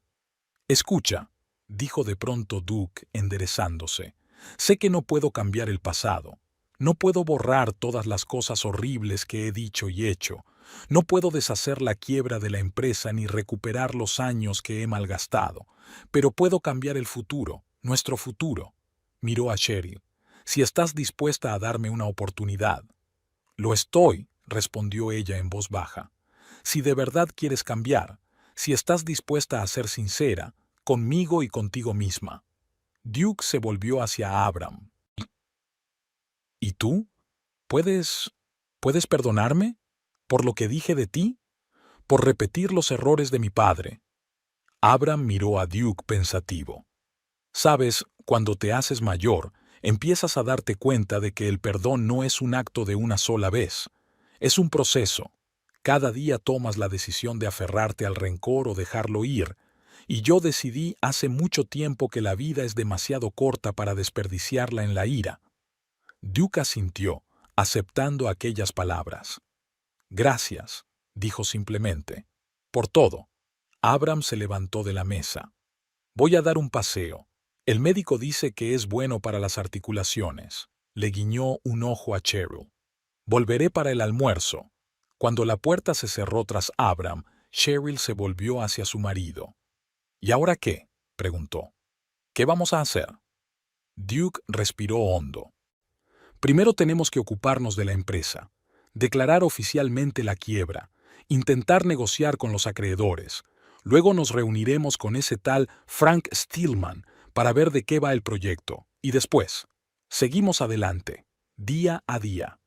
A: Escucha, dijo de pronto Duke, enderezándose. Sé que no puedo cambiar el pasado. No puedo borrar todas las cosas horribles que he dicho y hecho. No puedo deshacer la quiebra de la empresa ni recuperar los años que he malgastado. Pero puedo cambiar el futuro, nuestro futuro. Miró a Cheryl. Si estás dispuesta a darme una oportunidad. Lo estoy, respondió ella en voz baja. Si de verdad quieres cambiar, si estás dispuesta a ser sincera, conmigo y contigo misma. Duke se volvió hacia Abram. ¿Y tú? ¿Puedes perdonarme? ¿Por lo que dije de ti? ¿Por repetir los errores de mi padre? Abram miró a Duke pensativo. Sabes, cuando te haces mayor, empiezas a darte cuenta de que el perdón no es un acto de una sola vez. Es un proceso. Cada día tomas la decisión de aferrarte al rencor o dejarlo ir, y yo decidí hace mucho tiempo que la vida es demasiado corta para desperdiciarla en la ira. Duke asintió, aceptando aquellas palabras. Gracias, dijo simplemente. Por todo. Abram se levantó de la mesa. Voy a dar un paseo. El médico dice que es bueno para las articulaciones. Le guiñó un ojo a Cheryl. Volveré para el almuerzo. Cuando la puerta se cerró tras Abram, Cheryl se volvió hacia su marido. ¿Y ahora qué?, preguntó. ¿Qué vamos a hacer? Duke respiró hondo. Primero tenemos que ocuparnos de la empresa, declarar oficialmente la quiebra, intentar negociar con los acreedores. Luego nos reuniremos con ese tal Frank Stillman para ver de qué va el proyecto. Y después, seguimos adelante, día a día.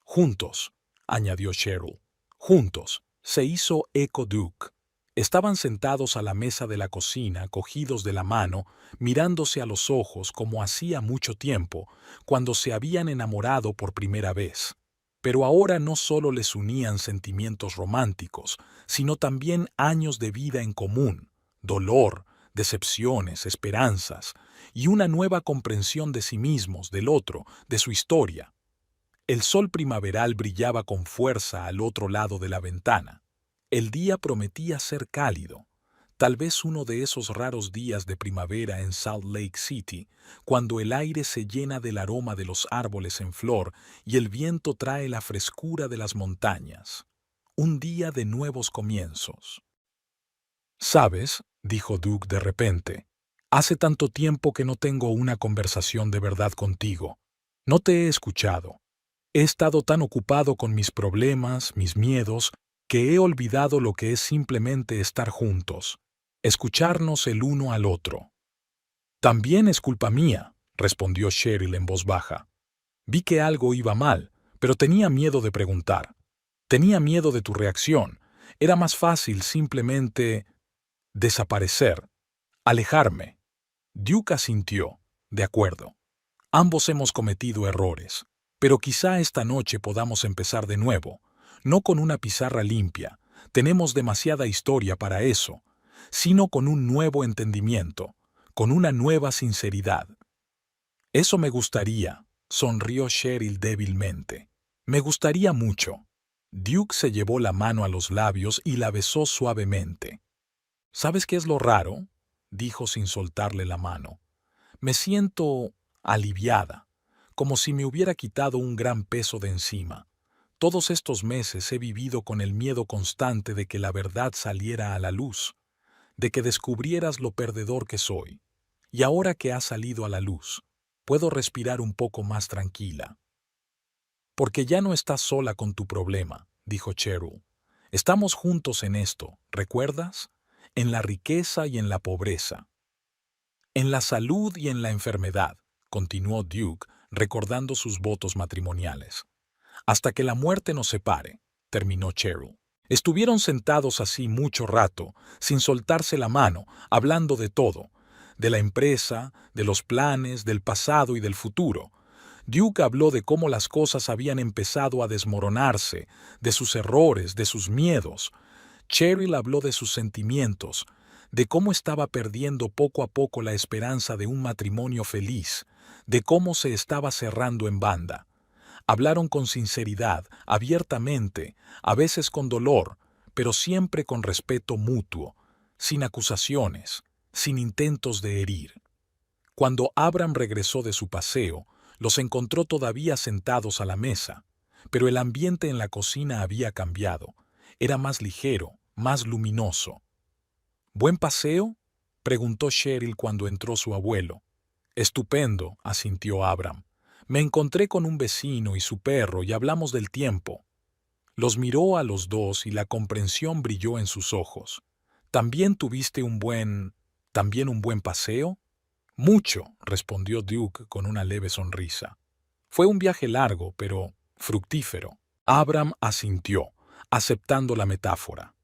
A: Juntos, añadió Cheryl. Juntos, se hizo eco Duke. Estaban sentados a la mesa de la cocina, cogidos de la mano, mirándose a los ojos como hacía mucho tiempo, cuando se habían enamorado por primera vez. Pero ahora no solo les unían sentimientos románticos, sino también años de vida en común, dolor, decepciones, esperanzas, y una nueva comprensión de sí mismos, del otro, de su historia. El sol primaveral brillaba con fuerza al otro lado de la ventana. El día prometía ser cálido, tal vez uno de esos raros días de primavera en Salt Lake City, cuando el aire se llena del aroma de los árboles en flor y el viento trae la frescura de las montañas. Un día de nuevos comienzos. «¿Sabes?», dijo Duke de repente, «hace tanto tiempo que no tengo una conversación de verdad contigo. No te he escuchado. He estado tan ocupado con mis problemas, mis miedos, que he olvidado lo que es simplemente estar juntos, escucharnos el uno al otro». «También es culpa mía», respondió Cheryl en voz baja. «Vi que algo iba mal, pero tenía miedo de preguntar. Tenía miedo de tu reacción. Era más fácil simplemente desaparecer, alejarme». Duke asintió. «De acuerdo. Ambos hemos cometido errores, pero quizá esta noche podamos empezar de nuevo, no con una pizarra limpia, tenemos demasiada historia para eso, sino con un nuevo entendimiento, con una nueva sinceridad». «Eso me gustaría», sonrió Cheryl débilmente. «Me gustaría mucho». Duke se llevó la mano a los labios y la besó suavemente. «¿Sabes qué es lo raro?», dijo sin soltarle la mano. «Me siento aliviada, como si me hubiera quitado un gran peso de encima. Todos estos meses he vivido con el miedo constante de que la verdad saliera a la luz, de que descubrieras lo perdedor que soy. Y ahora que ha salido a la luz, puedo respirar un poco más tranquila». «Porque ya no estás sola con tu problema», dijo Cheryl. «Estamos juntos en esto, ¿recuerdas? En la riqueza y en la pobreza. En la salud y en la enfermedad», continuó Duke, recordando sus votos matrimoniales. «Hasta que la muerte nos separe», terminó Cheryl. Estuvieron sentados así mucho rato, sin soltarse la mano, hablando de todo, de la empresa, de los planes, del pasado y del futuro. Duke habló de cómo las cosas habían empezado a desmoronarse, de sus errores, de sus miedos. Cheryl habló de sus sentimientos, de cómo estaba perdiendo poco a poco la esperanza de un matrimonio feliz, de cómo se estaba cerrando en banda. Hablaron con sinceridad, abiertamente, a veces con dolor, pero siempre con respeto mutuo, sin acusaciones, sin intentos de herir. Cuando Abram regresó de su paseo, los encontró todavía sentados a la mesa, pero el ambiente en la cocina había cambiado. Era más ligero, más luminoso. «¿Buen paseo?», preguntó Cheryl cuando entró su abuelo. «Estupendo», asintió Abram. «Me encontré con un vecino y su perro y hablamos del tiempo». Los miró a los dos y la comprensión brilló en sus ojos. «¿También tuviste un buen paseo?» «Mucho», respondió Duke con una leve sonrisa. «Fue un viaje largo, pero fructífero». Abram asintió, aceptando la metáfora.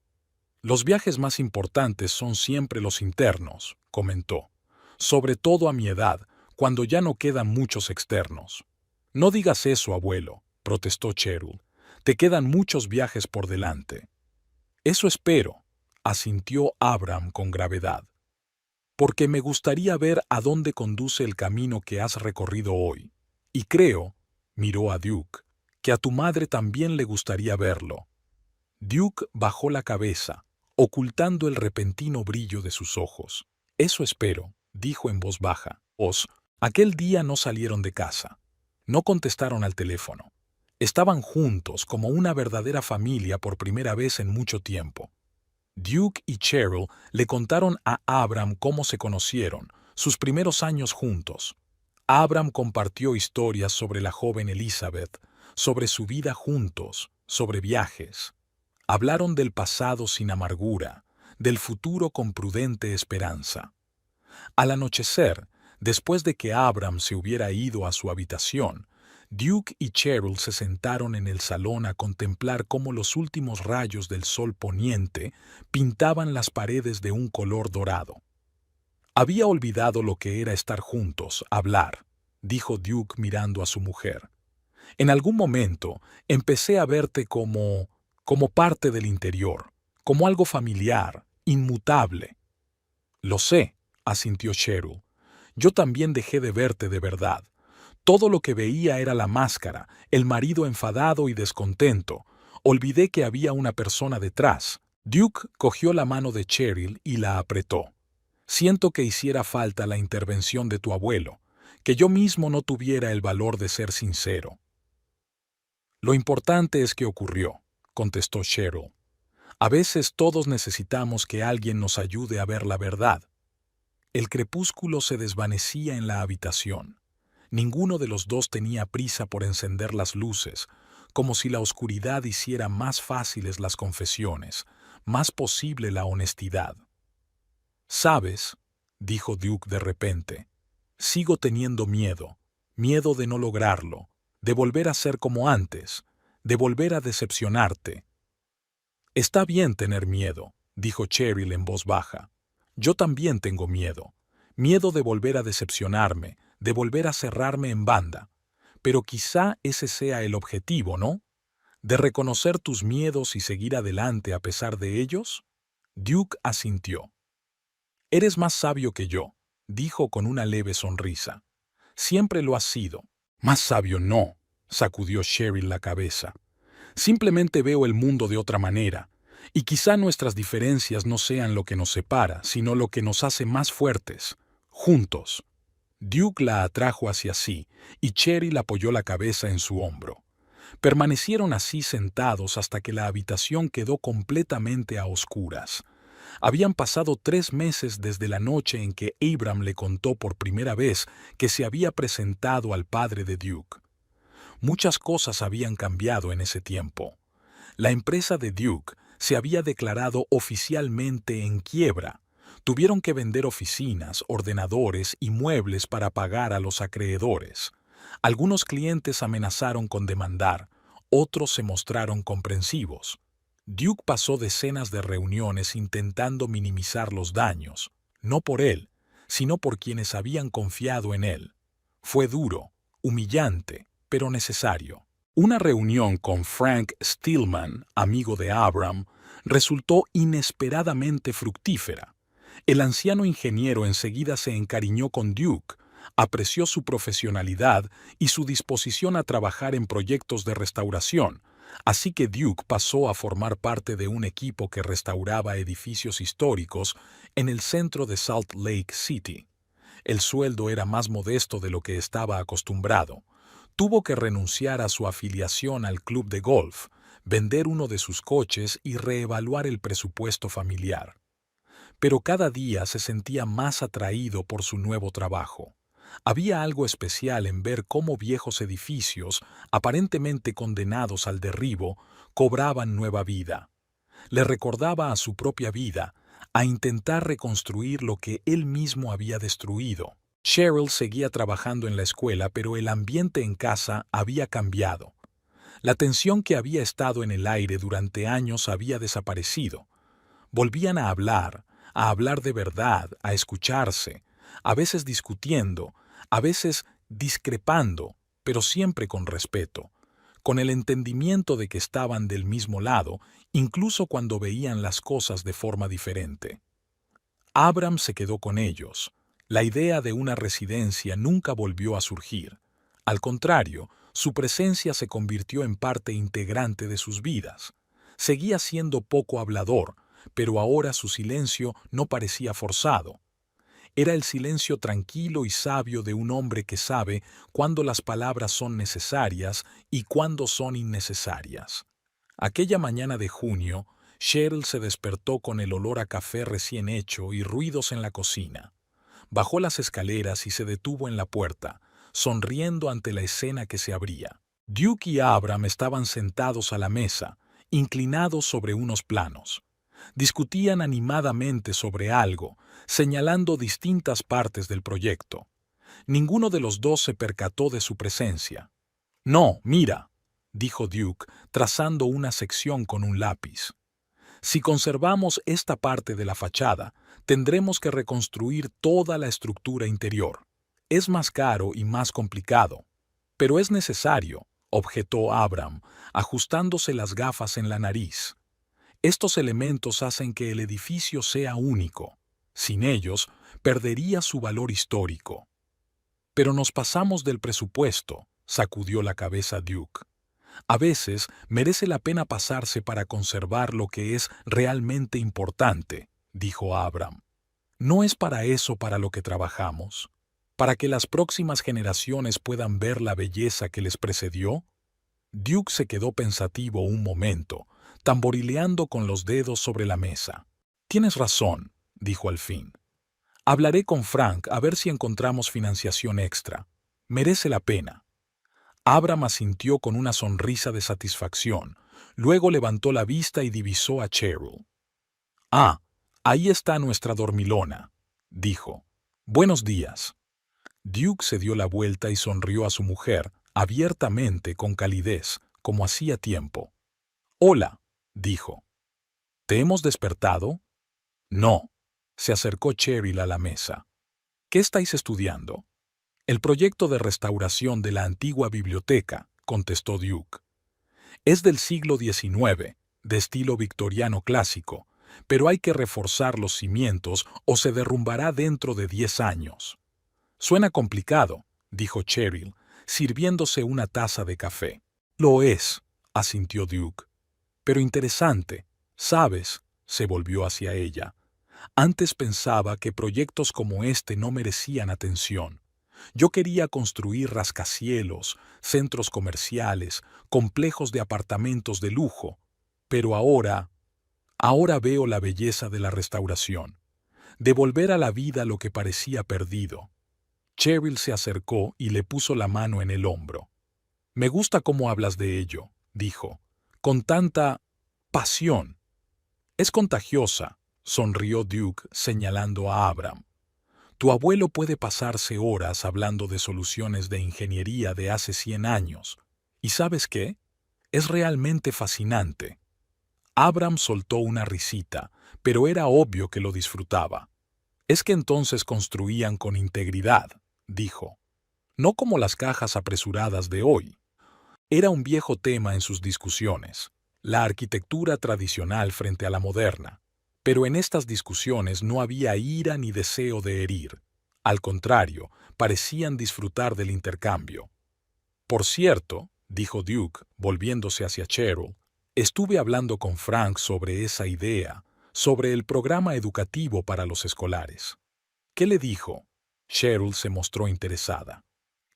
A: «Los viajes más importantes son siempre los internos», comentó. «Sobre todo a mi edad, cuando ya no quedan muchos externos». «No digas eso, abuelo», protestó Cheryl. «Te quedan muchos viajes por delante». «Eso espero», asintió Abram con gravedad. «Porque me gustaría ver a dónde conduce el camino que has recorrido hoy. Y creo», miró a Duke, «que a tu madre también le gustaría verlo». Duke bajó la cabeza, ocultando el repentino brillo de sus ojos. «Eso espero», dijo en voz baja. Aquel día no salieron de casa. No contestaron al teléfono. Estaban juntos como una verdadera familia por primera vez en mucho tiempo. Duke y Cheryl le contaron a Abram cómo se conocieron, sus primeros años juntos. Abram compartió historias sobre la joven Elizabeth, sobre su vida juntos, sobre viajes. Hablaron del pasado sin amargura, del futuro con prudente esperanza. Al anochecer, después de que Abram se hubiera ido a su habitación, Duke y Cheryl se sentaron en el salón a contemplar cómo los últimos rayos del sol poniente pintaban las paredes de un color dorado. «Había olvidado lo que era estar juntos, hablar», dijo Duke mirando a su mujer. «En algún momento empecé a verte como parte del interior, como algo familiar, inmutable». «Lo sé», asintió Cheryl. «Yo también dejé de verte de verdad. Todo lo que veía era la máscara, el marido enfadado y descontento. Olvidé que había una persona detrás». Duke cogió la mano de Cheryl y la apretó. «Siento que hiciera falta la intervención de tu abuelo, que yo mismo no tuviera el valor de ser sincero». «Lo importante es que ocurrió», contestó Cheryl. «A veces todos necesitamos que alguien nos ayude a ver la verdad». El crepúsculo se desvanecía en la habitación. Ninguno de los dos tenía prisa por encender las luces, como si la oscuridad hiciera más fáciles las confesiones, más posible la honestidad. «¿Sabes?», dijo Duke de repente, «sigo teniendo miedo, miedo de no lograrlo, de volver a ser como antes, de volver a decepcionarte». «Está bien tener miedo», dijo Cheryl en voz baja. «Yo también tengo miedo, miedo de volver a decepcionarme, de volver a cerrarme en banda. Pero quizá ese sea el objetivo, ¿no? ¿De reconocer tus miedos y seguir adelante a pesar de ellos?» Duke asintió. «Eres más sabio que yo», dijo con una leve sonrisa. «Siempre lo has sido». «Más sabio no», sacudió Cheryl la cabeza. «Simplemente veo el mundo de otra manera, y quizá nuestras diferencias no sean lo que nos separa, sino lo que nos hace más fuertes, juntos». Duke la atrajo hacia sí, y Cheryl apoyó la cabeza en su hombro. Permanecieron así sentados hasta que la habitación quedó completamente a oscuras. Habían pasado 3 meses desde la noche en que Abram le contó por primera vez que se había presentado al padre de Duke. Muchas cosas habían cambiado en ese tiempo. La empresa de Duke se había declarado oficialmente en quiebra. Tuvieron que vender oficinas, ordenadores y muebles para pagar a los acreedores. Algunos clientes amenazaron con demandar, otros se mostraron comprensivos. Duke pasó decenas de reuniones intentando minimizar los daños, no por él, sino por quienes habían confiado en él. Fue duro, humillante, pero necesario. Una reunión con Frank Stillman, amigo de Abram, resultó inesperadamente fructífera. El anciano ingeniero enseguida se encariñó con Duke, apreció su profesionalidad y su disposición a trabajar en proyectos de restauración, así que Duke pasó a formar parte de un equipo que restauraba edificios históricos en el centro de Salt Lake City. El sueldo era más modesto de lo que estaba acostumbrado. Tuvo que renunciar a su afiliación al club de golf, vender uno de sus coches y reevaluar el presupuesto familiar. Pero cada día se sentía más atraído por su nuevo trabajo. Había algo especial en ver cómo viejos edificios, aparentemente condenados al derribo, cobraban nueva vida. Le recordaba a su propia vida, a intentar reconstruir lo que él mismo había destruido. Cheryl seguía trabajando en la escuela, pero el ambiente en casa había cambiado. La tensión que había estado en el aire durante años había desaparecido. Volvían a hablar de verdad, a escucharse, a veces discutiendo, a veces discrepando, pero siempre con respeto, con el entendimiento de que estaban del mismo lado, incluso cuando veían las cosas de forma diferente. Abram se quedó con ellos. La idea de una residencia nunca volvió a surgir. Al contrario, su presencia se convirtió en parte integrante de sus vidas. Seguía siendo poco hablador, pero ahora su silencio no parecía forzado. Era el silencio tranquilo y sabio de un hombre que sabe cuándo las palabras son necesarias y cuándo son innecesarias. Aquella mañana de junio, Cheryl se despertó con el olor a café recién hecho y ruidos en la cocina. Bajó las escaleras y se detuvo en la puerta, sonriendo ante la escena que se abría. Duke y Abram estaban sentados a la mesa, inclinados sobre unos planos. Discutían animadamente sobre algo, señalando distintas partes del proyecto. Ninguno de los dos se percató de su presencia. «No, mira», dijo Duke, trazando una sección con un lápiz. «Si conservamos esta parte de la fachada, tendremos que reconstruir toda la estructura interior. Es más caro y más complicado, pero es necesario», objetó Abram, ajustándose las gafas en la nariz. «Estos elementos hacen que el edificio sea único. Sin ellos, perdería su valor histórico». «Pero nos pasamos del presupuesto», sacudió la cabeza Duke. «A veces merece la pena pasarse para conservar lo que es realmente importante», dijo Abram. «¿No es para eso para lo que trabajamos? ¿Para que las próximas generaciones puedan ver la belleza que les precedió?» Duke se quedó pensativo un momento, tamborileando con los dedos sobre la mesa. «Tienes razón», dijo al fin. «Hablaré con Frank a ver si encontramos financiación extra. Merece la pena». Abram asintió con una sonrisa de satisfacción. Luego levantó la vista y divisó a Cheryl. «Ah, ahí está nuestra dormilona», dijo. «Buenos días». Duke se dio la vuelta y sonrió a su mujer, abiertamente, con calidez, como hacía tiempo. «Hola», dijo. «¿Te hemos despertado?» «No», se acercó Cheryl a la mesa. «¿Qué estáis estudiando?» «El proyecto de restauración de la antigua biblioteca», contestó Duke. «Es del siglo XIX, de estilo victoriano clásico, pero hay que reforzar los cimientos o se derrumbará dentro de 10 años. «Suena complicado», dijo Cheryl, sirviéndose una taza de café. «Lo es», asintió Duke. «Pero interesante, ¿sabes?», se volvió hacia ella. «Antes pensaba que proyectos como este no merecían atención. Yo quería construir rascacielos, centros comerciales, complejos de apartamentos de lujo, pero ahora veo la belleza de la restauración, de volver a la vida lo que parecía perdido». Cheryl se acercó y le puso la mano en el hombro. «Me gusta cómo hablas de ello», dijo, «con tanta pasión». «Es contagiosa», sonrió Duke señalando a Abram. «Tu abuelo puede pasarse horas hablando de soluciones de ingeniería de hace 100 años. ¿Y sabes qué? Es realmente fascinante». Abram soltó una risita, pero era obvio que lo disfrutaba. «Es que entonces construían con integridad», dijo. «No como las cajas apresuradas de hoy». Era un viejo tema en sus discusiones, la arquitectura tradicional frente a la moderna. Pero en estas discusiones no había ira ni deseo de herir. Al contrario, parecían disfrutar del intercambio. «Por cierto», dijo Duke, volviéndose hacia Cheryl, «estuve hablando con Frank sobre esa idea, sobre el programa educativo para los escolares». «¿Qué le dijo?» Cheryl se mostró interesada.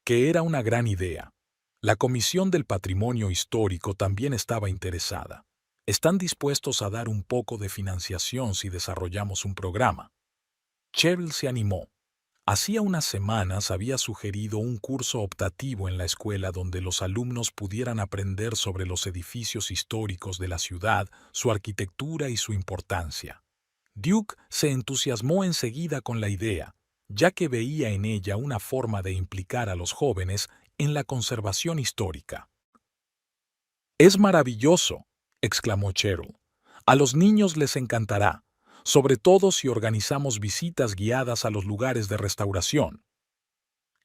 A: «Que era una gran idea. La Comisión del Patrimonio Histórico también estaba interesada. Están dispuestos a dar un poco de financiación si desarrollamos un programa». Cheryl se animó. Hacía unas semanas había sugerido un curso optativo en la escuela donde los alumnos pudieran aprender sobre los edificios históricos de la ciudad, su arquitectura y su importancia. Duke se entusiasmó enseguida con la idea, ya que veía en ella una forma de implicar a los jóvenes en la conservación histórica. «Es maravilloso», exclamó Cheryl. «A los niños les encantará, sobre todo si organizamos visitas guiadas a los lugares de restauración».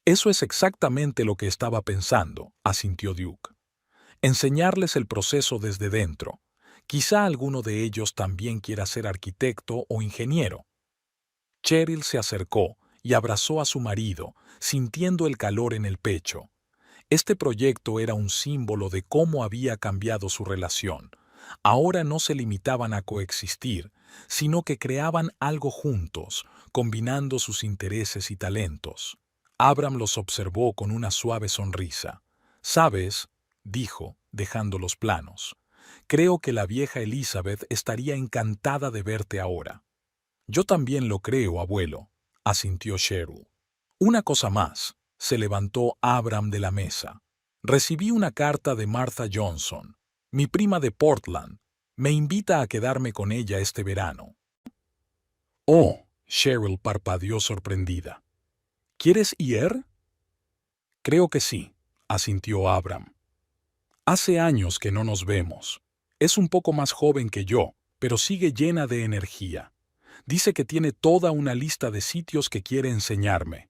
A: «Eso es exactamente lo que estaba pensando», asintió Duke. «Enseñarles el proceso desde dentro. Quizá alguno de ellos también quiera ser arquitecto o ingeniero». Cheryl se acercó y abrazó a su marido, sintiendo el calor en el pecho. Este proyecto era un símbolo de cómo había cambiado su relación. Ahora no se limitaban a coexistir, sino que creaban algo juntos, combinando sus intereses y talentos. Abram los observó con una suave sonrisa. «¿Sabes?», dijo, dejando los planos. «Creo que la vieja Elizabeth estaría encantada de verte ahora». «Yo también lo creo, abuelo», asintió Cheryl. «Una cosa más», se levantó Abram de la mesa. «Recibí una carta de Martha Johnson, mi prima de Portland. Me invita a quedarme con ella este verano». «Oh», Cheryl parpadeó sorprendida. «¿Quieres ir?» «Creo que sí», asintió Abram. «Hace años que no nos vemos. Es un poco más joven que yo, pero sigue llena de energía. Dice que tiene toda una lista de sitios que quiere enseñarme».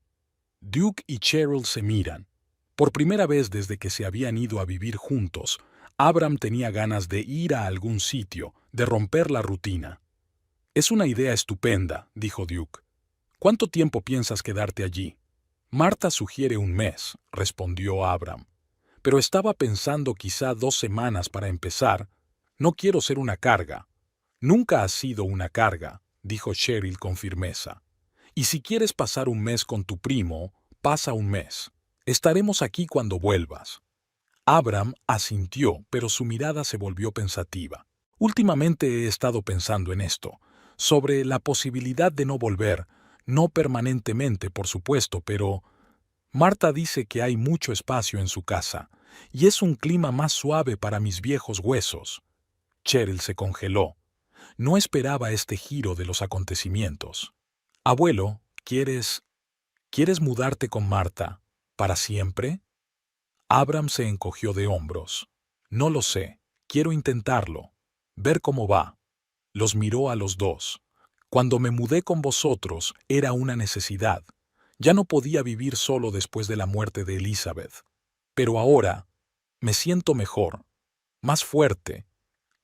A: Duke y Cheryl se miran. Por primera vez desde que se habían ido a vivir juntos, Abram tenía ganas de ir a algún sitio, de romper la rutina. «Es una idea estupenda», dijo Duke. «¿Cuánto tiempo piensas quedarte allí?» «Marta sugiere un mes», respondió Abram. «Pero estaba pensando quizá 2 semanas para empezar. No quiero ser una carga». «Nunca has sido una carga», dijo Cheryl con firmeza. «Y si quieres pasar un mes con tu primo, pasa un mes. Estaremos aquí cuando vuelvas». Abram asintió, pero su mirada se volvió pensativa. «Últimamente he estado pensando en esto, sobre la posibilidad de no volver, no permanentemente, por supuesto, pero Marta dice que hay mucho espacio en su casa, y es un clima más suave para mis viejos huesos». Cheryl se congeló. No esperaba este giro de los acontecimientos. «Abuelo, ¿quieres mudarte con Marta? ¿Para siempre?» Abram se encogió de hombros. «No lo sé. Quiero intentarlo. Ver cómo va». Los miró a los dos. «Cuando me mudé con vosotros era una necesidad. Ya no podía vivir solo después de la muerte de Elizabeth. Pero ahora me siento mejor, más fuerte,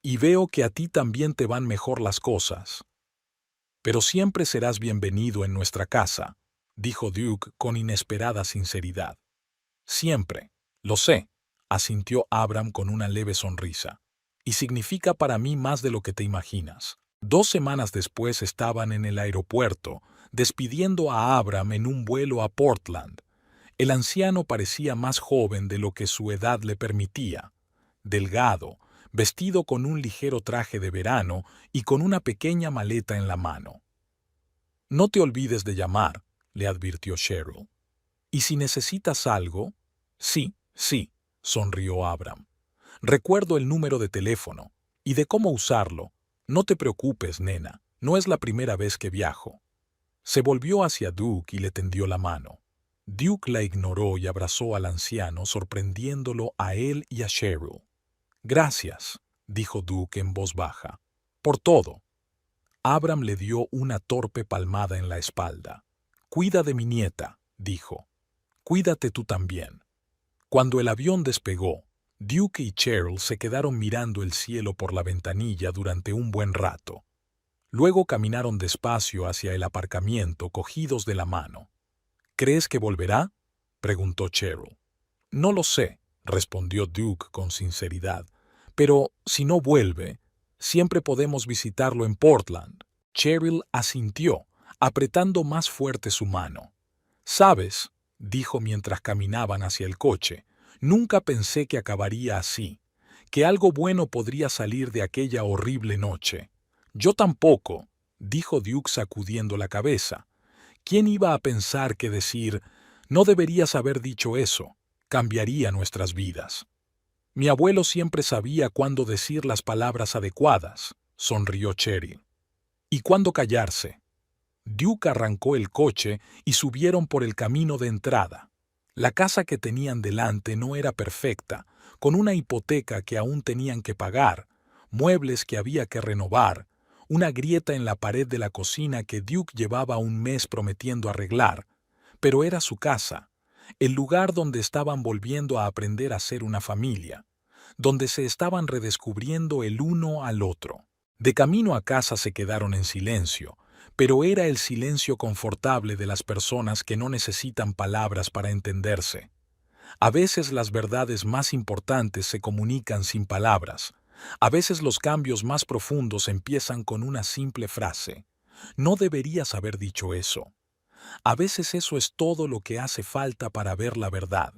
A: y veo que a ti también te van mejor las cosas. Pero siempre serás bienvenido en nuestra casa», dijo Duke con inesperada sinceridad. «Siempre. Lo sé», asintió Abram con una leve sonrisa. «Y significa para mí más de lo que te imaginas». 2 semanas después estaban en el aeropuerto, despidiendo a Abram en un vuelo a Portland. El anciano parecía más joven de lo que su edad le permitía. Delgado, vestido con un ligero traje de verano y con una pequeña maleta en la mano. «No te olvides de llamar», le advirtió Cheryl. «Y si necesitas algo...» «Sí, sonrió Abram. «Recuerdo el número de teléfono y de cómo usarlo. No te preocupes, nena, no es la primera vez que viajo». Se volvió hacia Duke y le tendió la mano. Duke la ignoró y abrazó al anciano, sorprendiéndolo a él y a Cheryl. «Gracias», dijo Duke en voz baja, «por todo». Abram le dio una torpe palmada en la espalda. «Cuida de mi nieta», dijo. «Cuídate tú también». Cuando el avión despegó, Duke y Cheryl se quedaron mirando el cielo por la ventanilla durante un buen rato. Luego caminaron despacio hacia el aparcamiento, cogidos de la mano. «¿Crees que volverá?», preguntó Cheryl. «No lo sé», respondió Duke con sinceridad. «Pero si no vuelve, siempre podemos visitarlo en Portland». Cheryl asintió, apretando más fuerte su mano. «¿Sabes?», dijo mientras caminaban hacia el coche, «nunca pensé que acabaría así, que algo bueno podría salir de aquella horrible noche». «Yo tampoco», dijo Duke sacudiendo la cabeza. «¿Quién iba a pensar que decir, no deberías haber dicho eso, cambiaría nuestras vidas?» «Mi abuelo siempre sabía cuándo decir las palabras adecuadas», sonrió Cheryl. «¿Y cuándo callarse?». Duke arrancó el coche y subieron por el camino de entrada. La casa que tenían delante no era perfecta, con una hipoteca que aún tenían que pagar, muebles que había que renovar, una grieta en la pared de la cocina que Duke llevaba un mes prometiendo arreglar, pero era su casa, el lugar donde estaban volviendo a aprender a ser una familia, donde se estaban redescubriendo el uno al otro. De camino a casa se quedaron en silencio, pero era el silencio confortable de las personas que no necesitan palabras para entenderse. A veces las verdades más importantes se comunican sin palabras, A veces los cambios más profundos empiezan con una simple frase. No deberías haber dicho eso. A veces eso es todo lo que hace falta para ver la verdad.